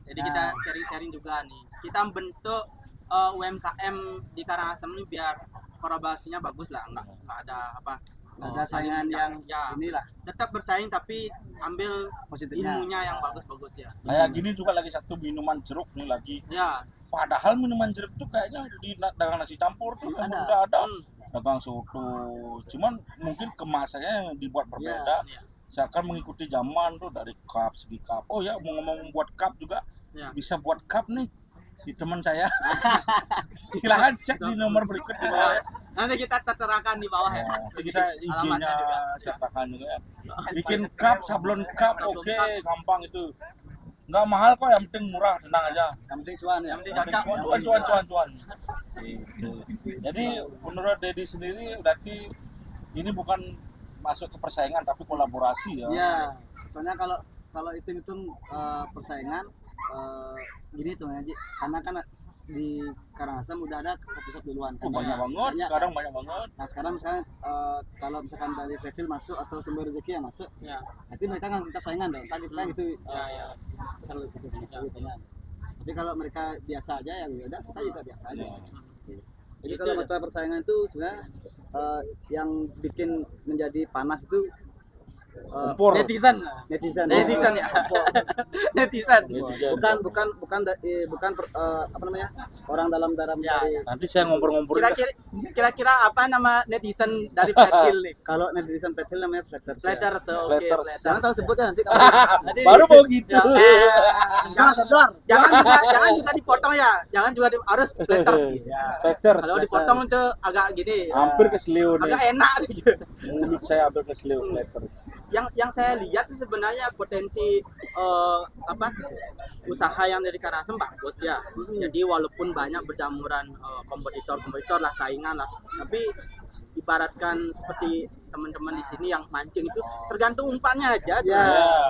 Speaker 2: Jadi kita sharing-sharing juga nih. Kita bentuk UMKM di Karangasem ini biar kolaborasinya bagus lah, nggak ada apa.
Speaker 3: Nggak ada saingan yang
Speaker 2: ya,
Speaker 3: inilah
Speaker 2: tetap bersaing tapi ambil
Speaker 3: positifnya.
Speaker 2: ilmunya yang bagus-bagus ya.
Speaker 1: Kayak gini juga lagi satu minuman jeruk nih lagi.
Speaker 2: Ya,
Speaker 1: Padahal minuman jeruk tuh kayaknya di dagang nasi campur tuh
Speaker 3: Ada.
Speaker 1: emang udah ada.
Speaker 2: hmm,
Speaker 1: Dagang soto. Cuman mungkin kemasannya yang dibuat berbeda.
Speaker 2: ya.
Speaker 1: Saya akan mengikuti zaman tuh dari cup, segi cup. Oh ya, mau ngomong buat cup juga
Speaker 2: Ya.
Speaker 1: bisa buat cup nih di teman saya. Silahkan cek di nomor berikut di bawah. Ya.
Speaker 2: Nanti kita terterakan di bawah ya.
Speaker 1: Nah, nanti kita
Speaker 2: Alamatnya
Speaker 1: IG-nya
Speaker 2: juga.
Speaker 1: sertakan juga ya. Bikin cup, sablon cup, oke, gampang itu. Nggak mahal kok, yang penting murah, tenang aja.
Speaker 3: Yang penting cuan ya.
Speaker 2: Yang penting
Speaker 1: Yang penting cuan. Gitu. Jadi menurut Dedi sendiri berarti ini bukan masuk ke persaingan tapi kolaborasi ya.
Speaker 3: Iya. Soalnya kalau hitung-hitung persaingan gini tuh aja. Karena kan di Karangasem udah ada kopi shop duluan kan.
Speaker 1: Oh, banyak banget, sekarang banyak banget.
Speaker 3: Nah sekarang misalkan kalau misalkan dari Pretil masuk atau sumber rezeki yang masuk,
Speaker 2: Ya.
Speaker 3: nanti mereka kan kita saingan dong. Kan kita gitu
Speaker 2: Ya.
Speaker 3: selalu gitu kan. Tapi kalau mereka biasa aja ya udah kita juga biasa aja.
Speaker 1: Ya.
Speaker 3: Jadi
Speaker 2: Itu
Speaker 3: kalau
Speaker 2: ya.
Speaker 3: masalah persaingan itu sebenarnya yang bikin menjadi panas itu
Speaker 1: Kompor.
Speaker 2: Netizen.
Speaker 3: netizen.
Speaker 2: Netizen ya. Netizen.
Speaker 1: Netizen.
Speaker 3: Bukan apa namanya orang dalam
Speaker 2: Ya,
Speaker 3: dari
Speaker 1: Nanti saya ngompor-ngomporin.
Speaker 2: Kira-kira apa nama netizen dari Pretil nih?
Speaker 3: kalau netizen Pretil namanya flatters. Ya.
Speaker 2: Flatters, oke.
Speaker 1: Flatters.
Speaker 2: Flatters.
Speaker 3: Jangan salah sebut ya nanti kamu.
Speaker 2: Nanti
Speaker 1: Baru mau gitu.
Speaker 2: Ya.
Speaker 3: Jangan sedor.
Speaker 2: jangan juga dipotong ya. Jangan juga harus flatters.
Speaker 1: Flatters.
Speaker 2: Kalau dipotong itu agak gini.
Speaker 1: Hampir ke seliu
Speaker 2: Agak
Speaker 1: nih.
Speaker 2: enak gitu.
Speaker 1: Mulut saya hampir ke seliu flatters.
Speaker 2: Yang saya lihat sih sebenarnya potensi apa usaha yang dari Karangasem bagus ya. Jadi walaupun banyak berjamuran kompetitor lah, saingan lah, tapi ibaratkan seperti teman-teman di sini yang mancing itu tergantung umpannya aja.
Speaker 3: Ya,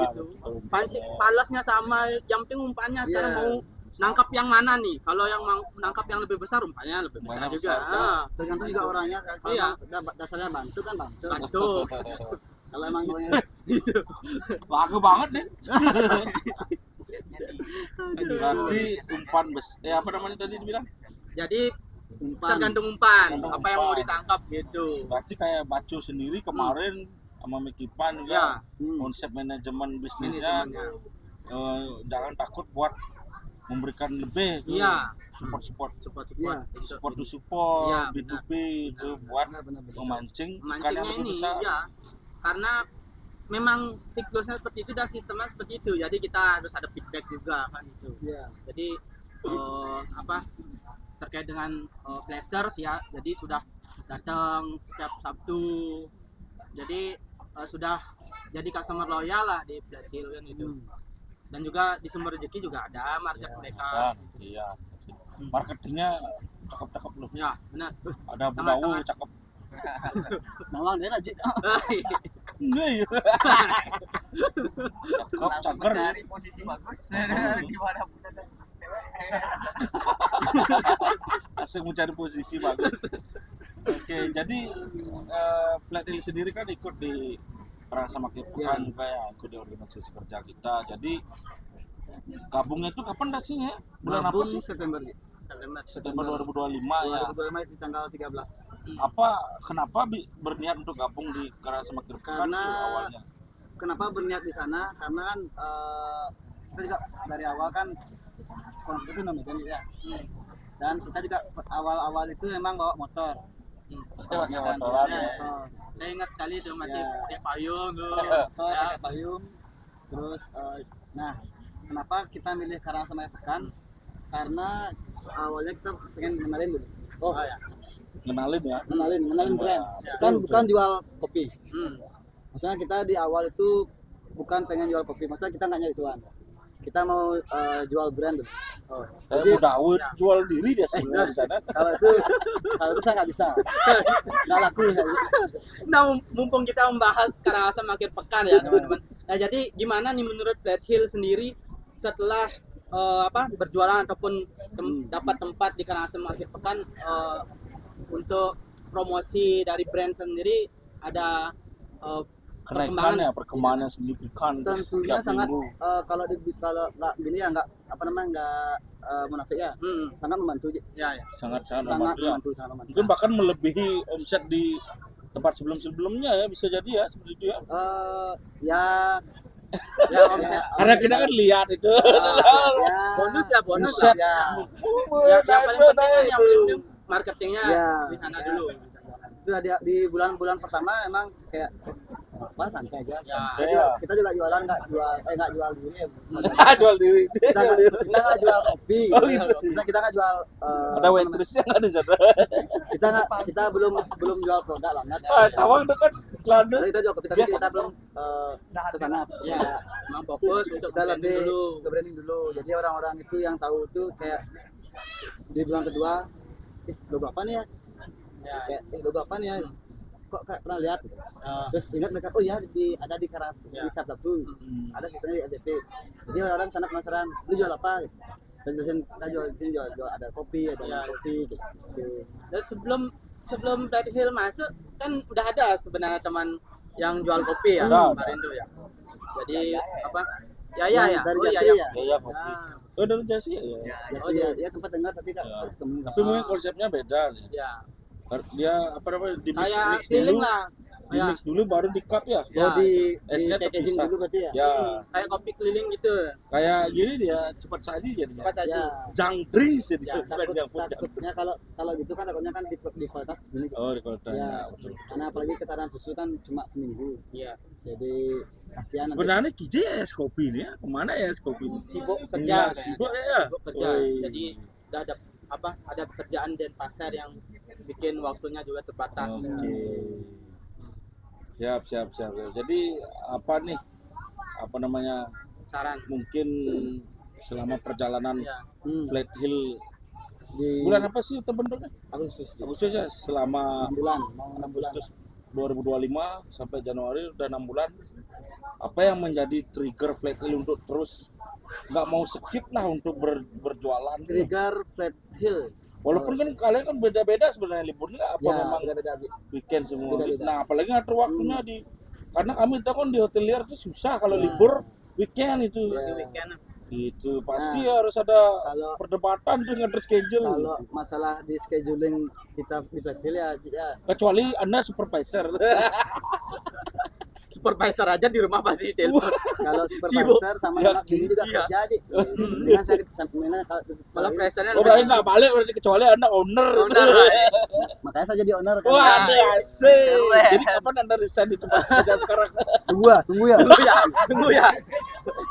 Speaker 2: gitu. Pancing palasnya sama, yang penting umpannya sekarang
Speaker 3: Ya.
Speaker 2: mau nangkap yang mana nih? Kalau yang mau nangkap yang lebih besar, umpannya lebih besar
Speaker 1: Umpannya
Speaker 2: juga.
Speaker 1: besar.
Speaker 3: tergantung juga orangnya. Kalau
Speaker 2: Iya.
Speaker 3: dasarnya bantu kan bantu.
Speaker 2: Bantu.
Speaker 3: Kalau emang maunya
Speaker 1: Lagu banget nih. Berarti umpan apa namanya tadi dibilang?
Speaker 2: Jadi
Speaker 3: umpan.
Speaker 2: tergantung umpan,
Speaker 1: Tergantung
Speaker 2: apa yang mau
Speaker 1: umpan.
Speaker 2: ditangkap gitu.
Speaker 1: Berarti kayak Bacu sendiri kemarin sama Mikipan
Speaker 2: Ya,
Speaker 1: juga
Speaker 3: Hmm.
Speaker 1: konsep manajemen bisnisnya
Speaker 2: manajemennya.
Speaker 1: jangan takut buat memberikan lebih ke
Speaker 2: Iya.
Speaker 1: support
Speaker 2: Support
Speaker 3: Iya.
Speaker 1: support to support
Speaker 2: Iya,
Speaker 1: B2B itu buat
Speaker 3: Benar.
Speaker 1: memancing ikan
Speaker 2: Mancingnya
Speaker 1: yang lebih
Speaker 2: ini
Speaker 1: besar.
Speaker 2: ya, karena memang siklusnya seperti itu dan sistemnya seperti itu. Jadi kita harus ada feedback juga kan itu.
Speaker 3: Iya.
Speaker 2: Jadi apa terkait dengan platters ya, jadi sudah datang setiap Sabtu. Jadi sudah jadi customer loyal lah di Pretil kan itu. Dan juga di Sumber Rezeki juga ada market
Speaker 3: Ya,
Speaker 2: mereka.
Speaker 1: Dan iya. Marketingnya cakep-cakep loh.
Speaker 2: Ya, benar.
Speaker 1: Ada
Speaker 2: Sangat-
Speaker 1: Budau
Speaker 2: sangat.
Speaker 1: cakep.
Speaker 3: Mawang dia aja.
Speaker 1: Iya. Cakep, cager.
Speaker 4: Dari posisi bagus di mana pun ada
Speaker 1: Asik mencari posisi bagus. Oke, jadi Flat Hill sendiri kan ikut di Karangasem Akhir Pekan
Speaker 3: Ya.
Speaker 1: juga ya, ikut di organisasi kerja kita. Jadi gabungnya itu kapan rasanya? Bulan apa sih?
Speaker 3: September.
Speaker 1: September 2025 ya.
Speaker 3: 2025 di tanggal 13.
Speaker 1: Kenapa berniat untuk gabung di Karangasem Akhir Pekan
Speaker 3: Karena
Speaker 1: itu awalnya?
Speaker 3: Kenapa berniat di sana? Karena kan kita juga dari awal kan konsep itu nomaden ya. Dan kita juga awal-awal itu memang bawa motor.
Speaker 1: Pasti pakai
Speaker 3: Kan,
Speaker 1: motoran
Speaker 3: ya,
Speaker 1: ya.
Speaker 3: motor.
Speaker 2: Saya ingat sekali itu masih
Speaker 3: Ya.
Speaker 2: pakai payung tuh.
Speaker 3: Motor,
Speaker 2: Ya.
Speaker 3: pakai payung. Terus nah, kenapa kita milih Karangasem Akhir Pekan? Karena awalnya kita pengen kenalin dulu. Oh,
Speaker 2: Oh, ya.
Speaker 1: Kenalin ya.
Speaker 3: kenalin brand.
Speaker 1: Ya,
Speaker 3: Bukan jual kopi.
Speaker 2: Hmm.
Speaker 3: Maksudnya kita di awal itu bukan pengen jual kopi, maksudnya kita nggak nyari cuan. Kita mau jual brand tuh.
Speaker 1: Saya mau jual diri dia sebenarnya di sana.
Speaker 3: Kalau itu saya nggak bisa, nggak laku saya.
Speaker 2: Nah, mumpung kita membahas Karangasem akhir pekan ya, teman-teman. Nah, jadi gimana nih menurut Flat Hill sendiri setelah berjualan ataupun dapat tempat di Karangasem akhir pekan, untuk promosi dari brand sendiri ada
Speaker 1: perkembangannya signifikan.
Speaker 3: Tentunya
Speaker 1: setiap
Speaker 3: sangat
Speaker 1: minggu.
Speaker 3: kalau nggak gini ya nggak munafik ya, sangat membantu.
Speaker 2: ya.
Speaker 1: sangat
Speaker 3: Sangat
Speaker 1: membantu ya.
Speaker 3: membantu.
Speaker 1: Mungkin bahkan melebihi omset di tempat sebelumnya ya, bisa jadi ya seperti itu ya.
Speaker 3: Ya
Speaker 2: Ya, omset.
Speaker 1: Karena kita kan lihat itu.
Speaker 2: Bonus lah.
Speaker 1: Omset.
Speaker 3: ya.
Speaker 2: Yang paling penting kan yang penting marketingnya
Speaker 3: Ya.
Speaker 2: di sana
Speaker 3: Ya.
Speaker 2: dulu.
Speaker 3: Itu di bulan-bulan pertama emang kayak apa santai aja.
Speaker 2: Ya.
Speaker 3: Kita juga jualan nggak jual diri ya.
Speaker 1: Jual diri.
Speaker 3: Kita nggak jual kopi.
Speaker 1: Oh, gitu.
Speaker 3: Kita nggak jual.
Speaker 1: Ada waitressnya nggak di sana.
Speaker 3: Kita belum jual produk lah.
Speaker 1: Tawang dekat London.
Speaker 3: Kita jual kopi tapi kita belum ke sana.
Speaker 2: Ya, memang fokus untuk
Speaker 3: Kita
Speaker 2: branding
Speaker 3: lebih
Speaker 2: dulu.
Speaker 3: ke branding dulu. Jadi orang-orang itu yang tahu tuh kayak di bulan kedua, logo apa nih ya?
Speaker 2: Ya.
Speaker 3: Kayak logo apa nih ya? Kok kayak pernah lihat? Gitu.
Speaker 2: Ah.
Speaker 3: Terus ingat mereka, oh ya ada di Karangasem,
Speaker 2: Ya.
Speaker 3: di Sabtu, ada kita di LDP. Jadi orang sana penasaran, lu jual apa? Gitu. Dan biasanya kita jual di sini jual ada kopi, ada
Speaker 2: Ya.
Speaker 3: kopi gitu.
Speaker 2: Dan sebelum Flat Hill masuk kan udah ada sebenarnya teman yang jual kopi ya
Speaker 1: Udah.
Speaker 2: kemarin tuh ya. Jadi apa? Ya.
Speaker 3: Dari
Speaker 2: Oh,
Speaker 3: Jasi
Speaker 2: ya.
Speaker 3: ya.
Speaker 1: Ya kopi.
Speaker 3: Nah,
Speaker 1: Oh dari Jasi ya.
Speaker 3: Jasi ya tempat dengar tapi nggak
Speaker 1: Ya.
Speaker 3: ketemu.
Speaker 1: Tapi mungkin konsepnya beda nih.
Speaker 2: Ya.
Speaker 1: Dia apa namanya di mix
Speaker 2: Kayak
Speaker 1: dulu,
Speaker 2: keliling lah.
Speaker 1: di mix dulu baru di cup ya.
Speaker 2: Ya.
Speaker 3: Oh di
Speaker 1: Esnya
Speaker 3: packaging
Speaker 1: terpisah.
Speaker 3: dulu berarti ya.
Speaker 1: Ya,
Speaker 2: Kayak kopi keliling gitu.
Speaker 1: kayak gini dia cepat saji jadinya.
Speaker 2: Cepat aja.
Speaker 3: Ya.
Speaker 1: Jang drinks jadi
Speaker 2: Ya,
Speaker 1: bukan yang punya.
Speaker 3: Takutnya kalau gitu kan takutnya kan di kualitas gini.
Speaker 1: Oh di kota.
Speaker 3: Ya,
Speaker 1: Ya, betul.
Speaker 3: karena apalagi ketahanan susu kan cuma seminggu.
Speaker 2: Iya.
Speaker 3: Jadi kasihan nanti.
Speaker 1: Sebenarnya KJ ya es kopi nih ya. Kemana ya es kopi ini?
Speaker 2: Sibuk
Speaker 1: Iya,
Speaker 2: kerja.
Speaker 1: sibuk ya.
Speaker 2: Sibuk kerja.
Speaker 1: Woi.
Speaker 2: Jadi udah ada pekerjaan dan pasar yang bikin waktunya juga terbatas.
Speaker 1: Oke. Siap. Jadi apa nih? Apa namanya?
Speaker 2: Saran.
Speaker 1: Mungkin selama perjalanan
Speaker 2: Ya.
Speaker 1: Flat Hill
Speaker 3: Di
Speaker 1: bulan apa sih terbentuknya?
Speaker 3: Agustus.
Speaker 1: Agustus ya, selama
Speaker 3: 6 bulan, mau 6 bulan.
Speaker 1: Agustus 2025 sampai Januari udah 6 bulan. Apa yang menjadi trigger Flat Hill untuk terus nggak mau skip lah untuk berjualan?
Speaker 3: Trigger Flat Hill.
Speaker 1: Walaupun kan kalian kan beda-beda sebenarnya liburnya apa
Speaker 3: Ya,
Speaker 1: memang
Speaker 3: beda-beda.
Speaker 1: weekend semua.
Speaker 3: Beda-beda.
Speaker 1: Nah, apalagi ngatur waktunya karena kami tahu kan di hotelier itu susah kalau libur weekend itu.
Speaker 3: Ya.
Speaker 2: Di weekend.
Speaker 1: Itu pasti
Speaker 3: Nah,
Speaker 1: harus ada
Speaker 3: kalau-
Speaker 1: perdebatan tuh ngatur schedule.
Speaker 3: Kalau masalah di scheduling kita di Flat Hill ya
Speaker 1: Kecuali Anda supervisor.
Speaker 2: Supervisor aja di rumah pasti telepon.
Speaker 3: kalau supervisor sama
Speaker 1: Ya,
Speaker 3: anak ini juga
Speaker 2: iya.
Speaker 3: kerja aja. Sebenarnya saya sampingnya
Speaker 2: Malah presidennya
Speaker 1: Oh, berarti nggak balik berarti kecuali Anda owner.
Speaker 2: Owner,
Speaker 3: makanya saya jadi owner kan.
Speaker 1: Wah, ada asik.
Speaker 2: Keren.
Speaker 1: Jadi kapan Anda resign di tempat kerja sekarang?
Speaker 3: Tunggu ya.
Speaker 2: tunggu ya.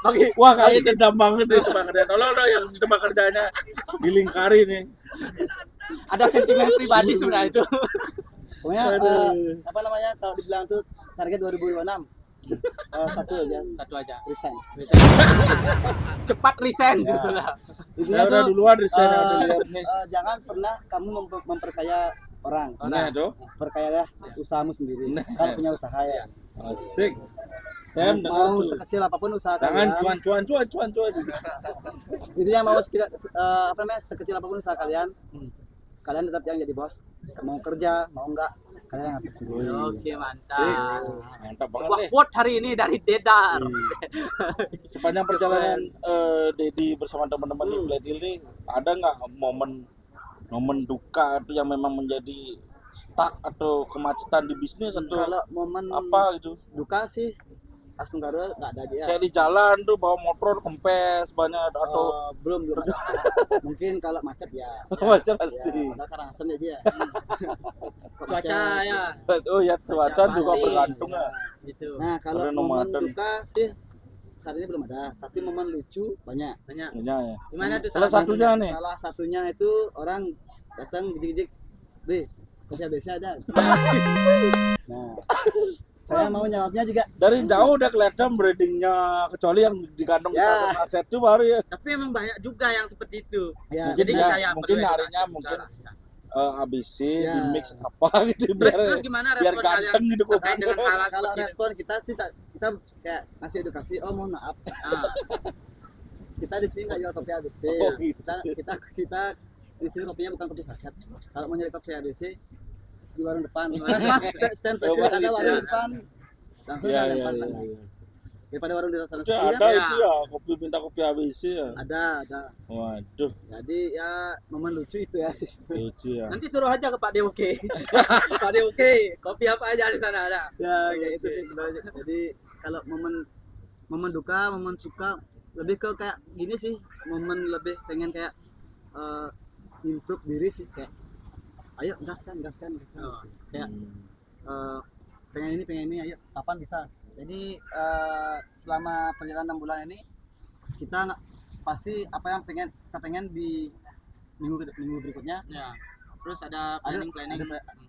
Speaker 2: Bagi
Speaker 1: Wah, kayaknya dendam banget nih tempat kerja. Tolong dong yang di tempat kerjanya dilingkari nih.
Speaker 2: ada sentimen pribadi sebenarnya itu.
Speaker 3: Pokoknya
Speaker 1: Aduh.
Speaker 3: apa namanya kalau dibilang tuh target 2026 satu aja
Speaker 2: Satu aja.
Speaker 3: resign.
Speaker 2: Cepat resign
Speaker 3: Ya.
Speaker 2: gitu lah.
Speaker 3: Intinya
Speaker 1: Ya udah
Speaker 3: tuh
Speaker 1: duluan resign yang
Speaker 3: eh,
Speaker 1: hotelier nih.
Speaker 3: jangan pernah kamu memperkaya orang.
Speaker 1: Nah, tuh.
Speaker 3: Perkayalah usahamu sendiri.
Speaker 1: Nah.
Speaker 3: Kalau punya usaha ya.
Speaker 1: Asik. Saya mendengar
Speaker 3: Mau
Speaker 1: tuh.
Speaker 3: sekecil apapun usaha
Speaker 1: Jangan
Speaker 3: kalian.
Speaker 1: cuan.
Speaker 3: Itu yang mau apa namanya sekecil apapun usaha kalian. Kalian tetap yang jadi bos. Mau kerja, mau enggak, kalian yang atur sendiri.
Speaker 2: Oke,
Speaker 1: Asik.
Speaker 2: mantap.
Speaker 1: Mantap banget
Speaker 2: Sebuah
Speaker 1: nih.
Speaker 2: quote hari ini dari Dedar.
Speaker 1: Sepanjang perjalanan Dedi bersama teman-teman di Flat Hill ini ada nggak momen duka itu yang memang menjadi stuck atau kemacetan di bisnis atau
Speaker 3: Kalau momen
Speaker 1: apa gitu?
Speaker 3: duka sih Astunggara nggak ada dia.
Speaker 1: Kayak di jalan tuh bawa motor kempes banyak atau
Speaker 3: Belum ada. Mungkin kalau macet ya.
Speaker 1: macam
Speaker 3: Ya,
Speaker 1: pasti.
Speaker 3: padahal Karangasem ya dia. Kok
Speaker 2: Cuaca
Speaker 3: macet?
Speaker 2: ya
Speaker 1: Oh ya cuaca juga
Speaker 2: pasti.
Speaker 1: bergantung ya.
Speaker 2: gitu.
Speaker 3: Nah, kalau
Speaker 1: Karena
Speaker 3: momen
Speaker 1: nomaden.
Speaker 3: duka sih saat ini belum ada, tapi momen lucu banyak.
Speaker 2: Banyak.
Speaker 1: Iya, ya.
Speaker 2: Gimana tuh
Speaker 1: Salah satunya nih.
Speaker 3: Salah satunya itu orang datang gijik-gijik, "Be, biasa ada." Nah, Saya mau jawabnya juga.
Speaker 1: Dari jauh udah kelihatan breedingnya, kecuali yang digantung
Speaker 3: Ya.
Speaker 1: satu aset itu baru ya.
Speaker 2: Tapi emang banyak juga yang seperti itu.
Speaker 3: Ya,
Speaker 1: Mungkin
Speaker 2: Jadi
Speaker 1: ya,
Speaker 2: kayak
Speaker 1: mungkin
Speaker 2: perlu
Speaker 1: harinya
Speaker 2: edukasi
Speaker 1: mungkin
Speaker 2: juga lah.
Speaker 1: ABC
Speaker 3: Ya.
Speaker 1: di mix apa gitu
Speaker 2: Terus gimana
Speaker 1: biar
Speaker 2: respon kalian
Speaker 1: ganteng gitu
Speaker 2: terkait dengan hal
Speaker 3: kalau
Speaker 2: seperti itu?
Speaker 3: respon kita sih kita kayak ngasih edukasi. Oh mohon maaf,
Speaker 2: Ah,
Speaker 3: kita di sini nggak jual kopi ABC.
Speaker 1: Oh, gitu.
Speaker 3: Kita di sini kopinya bukan kopi saset. Kalau mau nyari kopi ABC di warung depan. Kan Mas stand
Speaker 1: Oh,
Speaker 3: ada
Speaker 1: gitu
Speaker 3: warung
Speaker 1: ya.
Speaker 3: depan. Langsung
Speaker 1: Iya,
Speaker 3: saya
Speaker 1: iya,
Speaker 3: lempar
Speaker 1: iya,
Speaker 3: sana.
Speaker 1: iya.
Speaker 3: Daripada warung di sana
Speaker 1: Itu
Speaker 3: sepi
Speaker 1: ada
Speaker 3: kan?
Speaker 1: itu ya, kopi minta kopi ABC ya.
Speaker 3: Ada.
Speaker 1: Waduh,
Speaker 3: Jadi ya momen lucu itu ya.
Speaker 1: lucu ya.
Speaker 2: nanti suruh aja ke Pak Deoke. Pak Deoke, kopi apa aja di sana ada.
Speaker 3: Ya kayak itu sih sebenarnya. Jadi kalau momen duka, momen suka lebih ke kayak gini sih. Momen lebih pengen kayak improve diri sih kayak ayo gaskan.
Speaker 2: Oh.
Speaker 3: Kayak
Speaker 1: Hmm.
Speaker 3: pengen ini ayo kapan bisa. Jadi selama perjalanan 6 bulan ini kita nggak pasti apa yang kita pengen di minggu berikutnya
Speaker 2: Ya. Terus ada
Speaker 3: ada
Speaker 2: planning.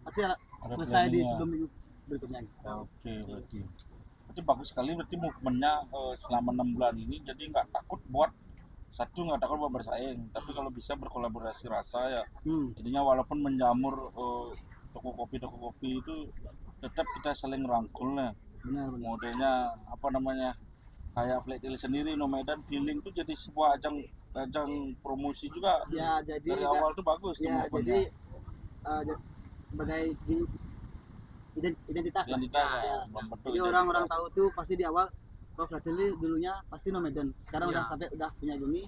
Speaker 3: pasti ada
Speaker 1: Ada
Speaker 3: selesai di
Speaker 1: planning-nya.
Speaker 3: sebelum minggu berikutnya.
Speaker 1: Oke, berarti bagus sekali berarti movementnya selama 6 bulan ini jadi nggak takut buat nggak takut buat bersaing, tapi kalau bisa berkolaborasi rasa ya. Jadinya walaupun menjamur toko kopi itu tetap kita saling rangkulnya.
Speaker 3: Benar.
Speaker 1: Modelnya apa namanya kayak Flat Hill sendiri, Nomaden Healing itu jadi sebuah ajang promosi juga.
Speaker 3: Ya jadi
Speaker 1: Dari awal tuh bagus tuh
Speaker 3: ya
Speaker 1: movementnya.
Speaker 3: jadi sebagai identitas lah.
Speaker 1: Identitas
Speaker 3: Ya.
Speaker 1: ya, membentuk
Speaker 3: Jadi orang-orang
Speaker 1: identitas.
Speaker 3: tahu tuh pasti di awal kalau Flat Hill dulunya pasti Nomaden. Sekarang
Speaker 2: Ya.
Speaker 3: udah punya Gumi.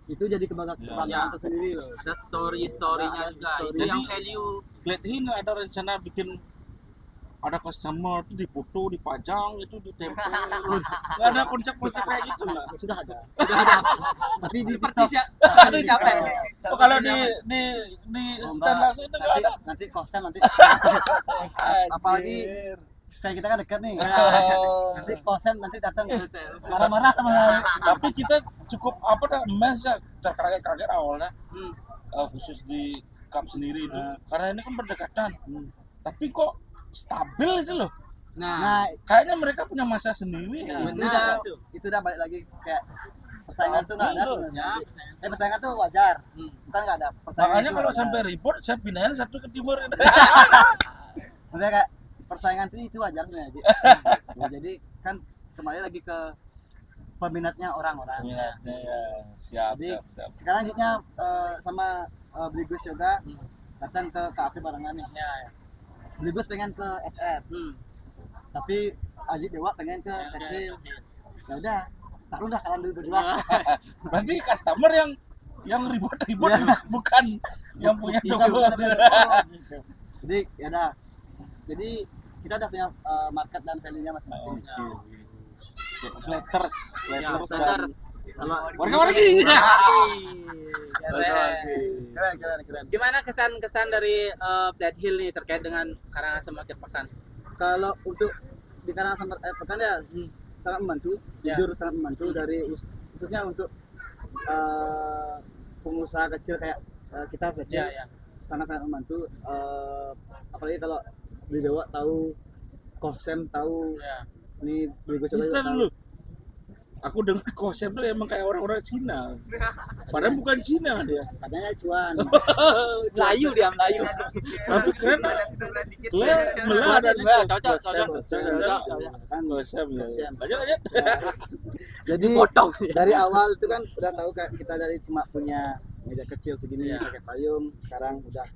Speaker 3: Itu jadi kebanggaan
Speaker 2: Ya.
Speaker 3: tersendiri loh.
Speaker 2: Ada story-storynya
Speaker 3: Ada
Speaker 2: juga.
Speaker 3: story.
Speaker 2: Itu yang
Speaker 1: Jadi-
Speaker 2: value.
Speaker 1: Flat Hill nggak ada rencana bikin ada customer itu dipoto, dipajang, itu ditempel. Nggak ada konsep-konsep kayak gitu lah.
Speaker 3: Sudah ada.
Speaker 2: Udah ada.
Speaker 3: Tapi di
Speaker 2: Seperti
Speaker 3: TikTok
Speaker 2: itu siapa?
Speaker 1: Oh, kalau di
Speaker 3: Oh,
Speaker 1: stand
Speaker 3: Mbak,
Speaker 1: langsung itu nggak ada.
Speaker 3: nanti kosan nanti apalagi stand kita kan dekat nih.
Speaker 1: Oh.
Speaker 3: Nanti kosan nanti datang marah-marah sama
Speaker 1: Tapi kita cukup apa dah emas ya, terkaget-kaget awalnya
Speaker 2: Hmm.
Speaker 1: khusus di cup sendiri itu karena ini kan berdekatan.
Speaker 3: Hmm.
Speaker 1: Tapi kok stabil itu loh.
Speaker 2: Nah,
Speaker 3: Nah,
Speaker 1: Kayaknya mereka punya masa sendiri ya.
Speaker 2: benar.
Speaker 3: itu udah balik lagi kayak persaingan tuh nggak ada
Speaker 1: Betul.
Speaker 3: sebenarnya. Persaingan tuh wajar.
Speaker 2: Hmm.
Speaker 3: Bukan nggak ada. Persaingan
Speaker 1: Makanya
Speaker 3: tuh
Speaker 1: kalau
Speaker 3: wajar.
Speaker 1: sampai ribut saya pindahin satu ke timur.
Speaker 3: Maksudnya kayak persaingan itu wajar sebenarnya. Jadi kan kembali lagi ke peminatnya orang-orang.
Speaker 1: Minatnya ya siap.
Speaker 3: Jadi, sekarang lanjutnya sama Bligus Yoga datang ke KAP barengan nih.
Speaker 2: Ya.
Speaker 3: Bligus pengen ke SR, tapi Ajit Dewa pengen ke Kecil. Ya udah, taruh dah kalian dulu berdua.
Speaker 1: Berarti customer yang ribut-ribut
Speaker 3: Iya.
Speaker 1: bukan yang punya
Speaker 3: Kita
Speaker 1: toko.
Speaker 3: bukan punya toko. Jadi ya udah. Jadi kita udah punya market dan value-nya masing-masing.
Speaker 1: Flatters,
Speaker 2: Ya,
Speaker 1: dan
Speaker 2: Flatters.
Speaker 3: Kalau
Speaker 1: warga lagi.
Speaker 3: keren.
Speaker 2: Gimana kesan-kesan dari Flat Hill nih terkait dengan Karangasem Akhir Pekan?
Speaker 3: Kalau untuk di Karangasem Pekan ya sangat membantu,
Speaker 2: Ya.
Speaker 3: jujur sangat membantu dari khususnya untuk pengusaha kecil kayak kita kecil
Speaker 2: Ya.
Speaker 3: sangat membantu. Apalagi kalau di Dewa tahu, Kosem tahu,
Speaker 2: Ya.
Speaker 3: ini Bligus
Speaker 1: Kita
Speaker 3: juga tahu.
Speaker 1: dulu. Aku dengar konsep tuh emang kayak orang-orang Cina. Padahal bukan Cina dia.
Speaker 3: Katanya cuan.
Speaker 2: Melayu dia Melayu.
Speaker 1: Tapi keren lah. Keren,
Speaker 2: Ada
Speaker 1: melah.
Speaker 2: dua, cocok.
Speaker 3: Kan
Speaker 1: Konsep ya.
Speaker 3: Kosem.
Speaker 1: Lanjut.
Speaker 3: Jadi
Speaker 2: Potong.
Speaker 3: dari awal itu kan udah tahu kayak kita dari cuma punya meja kecil segini
Speaker 2: Iya.
Speaker 3: pakai payung, sekarang udah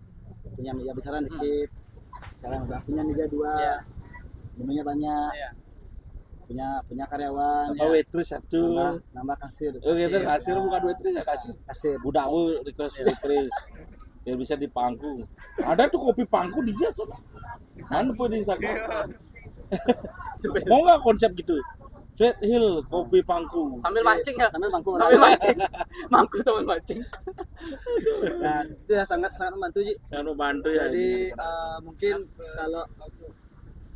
Speaker 3: punya meja besar dikit, sekarang udah punya meja 2,
Speaker 2: Iya.
Speaker 3: menunya banyak,
Speaker 2: Iya.
Speaker 3: punya karyawan,
Speaker 1: Apa waitress satu.
Speaker 3: nambah kasir,
Speaker 1: Oh gitu, kasir bukan waitress ya kasir.
Speaker 3: kasir.
Speaker 1: Budak request waitress. Biar bisa dipangku. Ada tuh kopi pangku di Jas. Kan pun di sana. Mau nggak konsep gitu? Flat Hill kopi pangku.
Speaker 2: Sambil mancing ya.
Speaker 3: Sambil mangku
Speaker 2: Sambil
Speaker 3: orang.
Speaker 2: mancing. Mangku sambil mancing.
Speaker 3: Nah, itu ya sangat membantu Ji.
Speaker 1: Jangan bantu ya.
Speaker 3: Jadi
Speaker 1: ini.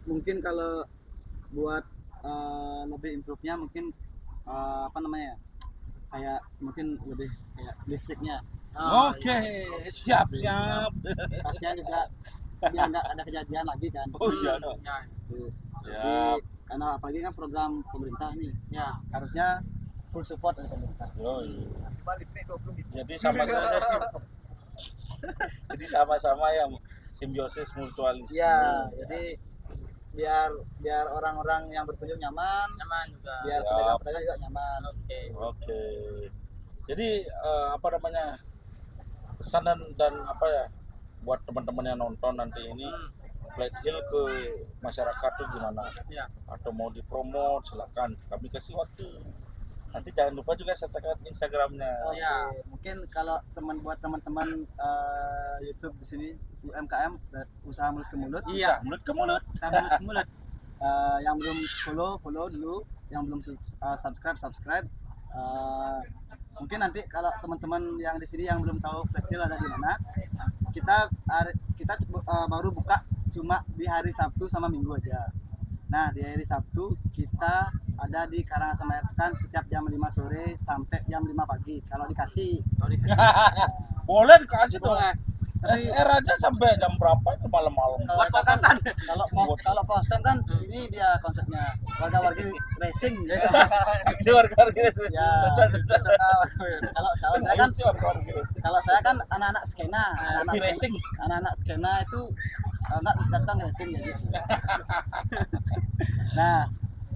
Speaker 3: mungkin kalau buat lebih improve-nya mungkin apa namanya ya, kayak mungkin lebih kayak listriknya
Speaker 1: Oke, siap.
Speaker 3: pasien juga biar nggak ada kejadian lagi kan.
Speaker 1: Oh iya dong.
Speaker 2: Ya,
Speaker 3: Jadi
Speaker 1: Siap.
Speaker 3: karena apalagi kan program pemerintah nih,
Speaker 2: ya.
Speaker 3: harusnya full support dari pemerintah.
Speaker 1: Yoi.
Speaker 4: Balik nih 20 menit.
Speaker 1: Jadi sama-sama yang simbiosis mutualis.
Speaker 3: Iya, jadi biar orang-orang yang berkunjung nyaman,
Speaker 2: Nyaman juga.
Speaker 3: biar
Speaker 1: Siap.
Speaker 3: pedagang-pedagang juga nyaman.
Speaker 2: Oke.
Speaker 1: Oke. Jadi apa namanya, pesan dan apa ya buat teman-teman yang nonton nanti ini, Flat Hill ke masyarakat tuh gimana?
Speaker 2: Ya.
Speaker 1: Atau mau dipromot silakan, kami kasih waktu. Nanti jangan lupa juga sertakan Instagramnya.
Speaker 3: Oke,
Speaker 2: Iya.
Speaker 3: mungkin kalau buat teman-teman YouTube di sini UMKM usaha mulut ke mulut,
Speaker 2: Iya.
Speaker 1: Mulut ke mulut.
Speaker 2: Sama mulut.
Speaker 3: yang belum follow dulu, yang belum subscribe. Mungkin nanti kalau teman-teman yang di sini yang belum tahu Flat Hill ada di mana, kita baru buka cuma di hari Sabtu sama Minggu aja. Nah, di hari Sabtu kita ada di Karangasem Wetan setiap jam 5 sore sampai jam 5 pagi. Kalau dikasih.
Speaker 1: Boleh dikasih dong.
Speaker 2: Boleh.
Speaker 1: SR aja sampai jam berapa itu malam-malam.
Speaker 3: Kalau
Speaker 2: Buat kokosan.
Speaker 3: kalau kosong kan ini dia konsepnya warga-warga racing.
Speaker 1: Itu warga-warga itu.
Speaker 3: Ya,
Speaker 1: Cocok.
Speaker 3: kalau saya kan kalau saya kan anak-anak skena,
Speaker 1: Hobi racing.
Speaker 3: anak-anak skena itu nggak suka racing ya. Nah,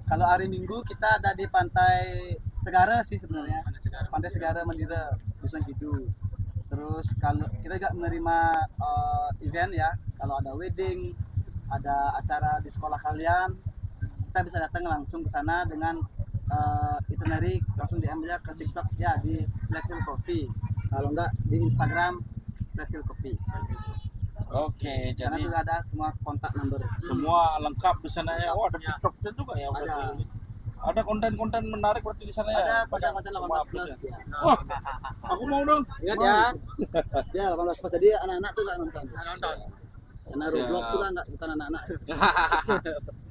Speaker 3: kalau hari Minggu kita ada di Pantai Segara sih sebenarnya. Pantai Segara Mandira, Dusun Kidul. Terus kalau kita juga menerima event ya, kalau ada wedding, ada acara di sekolah kalian, kita bisa datang langsung ke sana dengan itinerary, langsung DM aja ke TikTok ya di Flat Hill Coffee. Kalau enggak di Instagram Flat Hill Coffee.
Speaker 1: Oke,
Speaker 3: Di sana
Speaker 1: jadi
Speaker 3: sudah ada semua kontak number.
Speaker 1: semua lengkap di sana ya. Oh, ada
Speaker 2: Ya.
Speaker 1: TikToknya juga ya.
Speaker 3: Ada.
Speaker 1: berarti. Ada konten-konten menarik berarti di sana ya.
Speaker 3: Ada pada konten
Speaker 1: Semua
Speaker 3: 18
Speaker 1: upload
Speaker 3: plus
Speaker 1: ya.
Speaker 3: ya.
Speaker 1: Wah, aku mau dong.
Speaker 2: Ingat ya.
Speaker 3: Ya 18 plus jadi anak-anak tuh nggak nonton.
Speaker 2: Nonton.
Speaker 3: Karena
Speaker 1: Siap.
Speaker 3: Roblox tuh kan bukan anak-anak.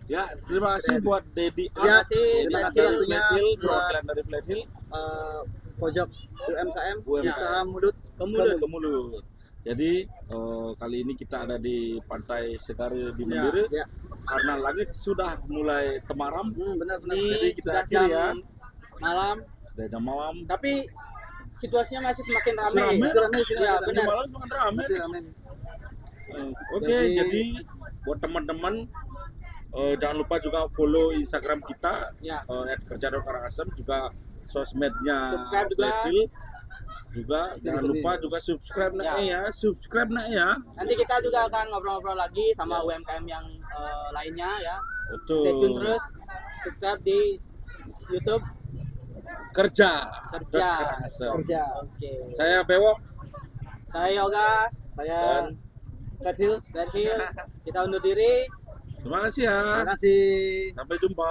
Speaker 1: Ya, terima kasih buat Dedi.
Speaker 2: Terima kasih.
Speaker 3: Terima
Speaker 1: Dari
Speaker 3: kasih
Speaker 1: Flat
Speaker 3: waktunya
Speaker 1: Hill,
Speaker 3: buat
Speaker 1: perwakilan dari Flat Hill.
Speaker 3: pojok UMKM,
Speaker 1: UMKM.
Speaker 3: usaha mulut
Speaker 1: Ke mulut. Jadi kali ini kita ada di Pantai Segara di Mandiri
Speaker 3: ya.
Speaker 1: karena langit sudah mulai temaram.
Speaker 3: Benar-benar.
Speaker 1: Jadi
Speaker 2: Ini
Speaker 1: kita
Speaker 2: sudah
Speaker 1: akhiri
Speaker 2: jam
Speaker 1: ya.
Speaker 2: malam,
Speaker 1: Sudah jam malam.
Speaker 2: tapi situasinya masih semakin ramai.
Speaker 1: Masih ramai.
Speaker 3: Masih ramai,
Speaker 2: Ya,
Speaker 1: Jam
Speaker 2: benar.
Speaker 1: malam cuma ramai.
Speaker 3: Masih ramai.
Speaker 1: Oke,
Speaker 3: Jadi-
Speaker 1: jadi buat teman-teman jangan lupa juga follow Instagram kita
Speaker 2: Ya.
Speaker 1: @kerja.karangasem, juga sosmednya
Speaker 2: Subscribe juga.
Speaker 1: Flat Hill. Juga jangan
Speaker 3: sini.
Speaker 1: lupa juga subscribe
Speaker 2: Ya.
Speaker 1: subscribe ya.
Speaker 2: Nanti kita juga akan ngobrol-ngobrol lagi sama UMKM yang lainnya ya.
Speaker 1: Betul.
Speaker 2: Stay tune terus. Subscribe di YouTube
Speaker 1: Kerja.
Speaker 2: Kerja.
Speaker 1: Karangasem.
Speaker 3: Kerja.
Speaker 2: Oke.
Speaker 1: Saya Bewok
Speaker 2: Saya Yoga
Speaker 3: Saya
Speaker 1: dan
Speaker 3: Flat Hill.
Speaker 2: dari Hill. Kita undur diri.
Speaker 1: terima kasih ya.
Speaker 3: Terima kasih.
Speaker 1: Sampai jumpa.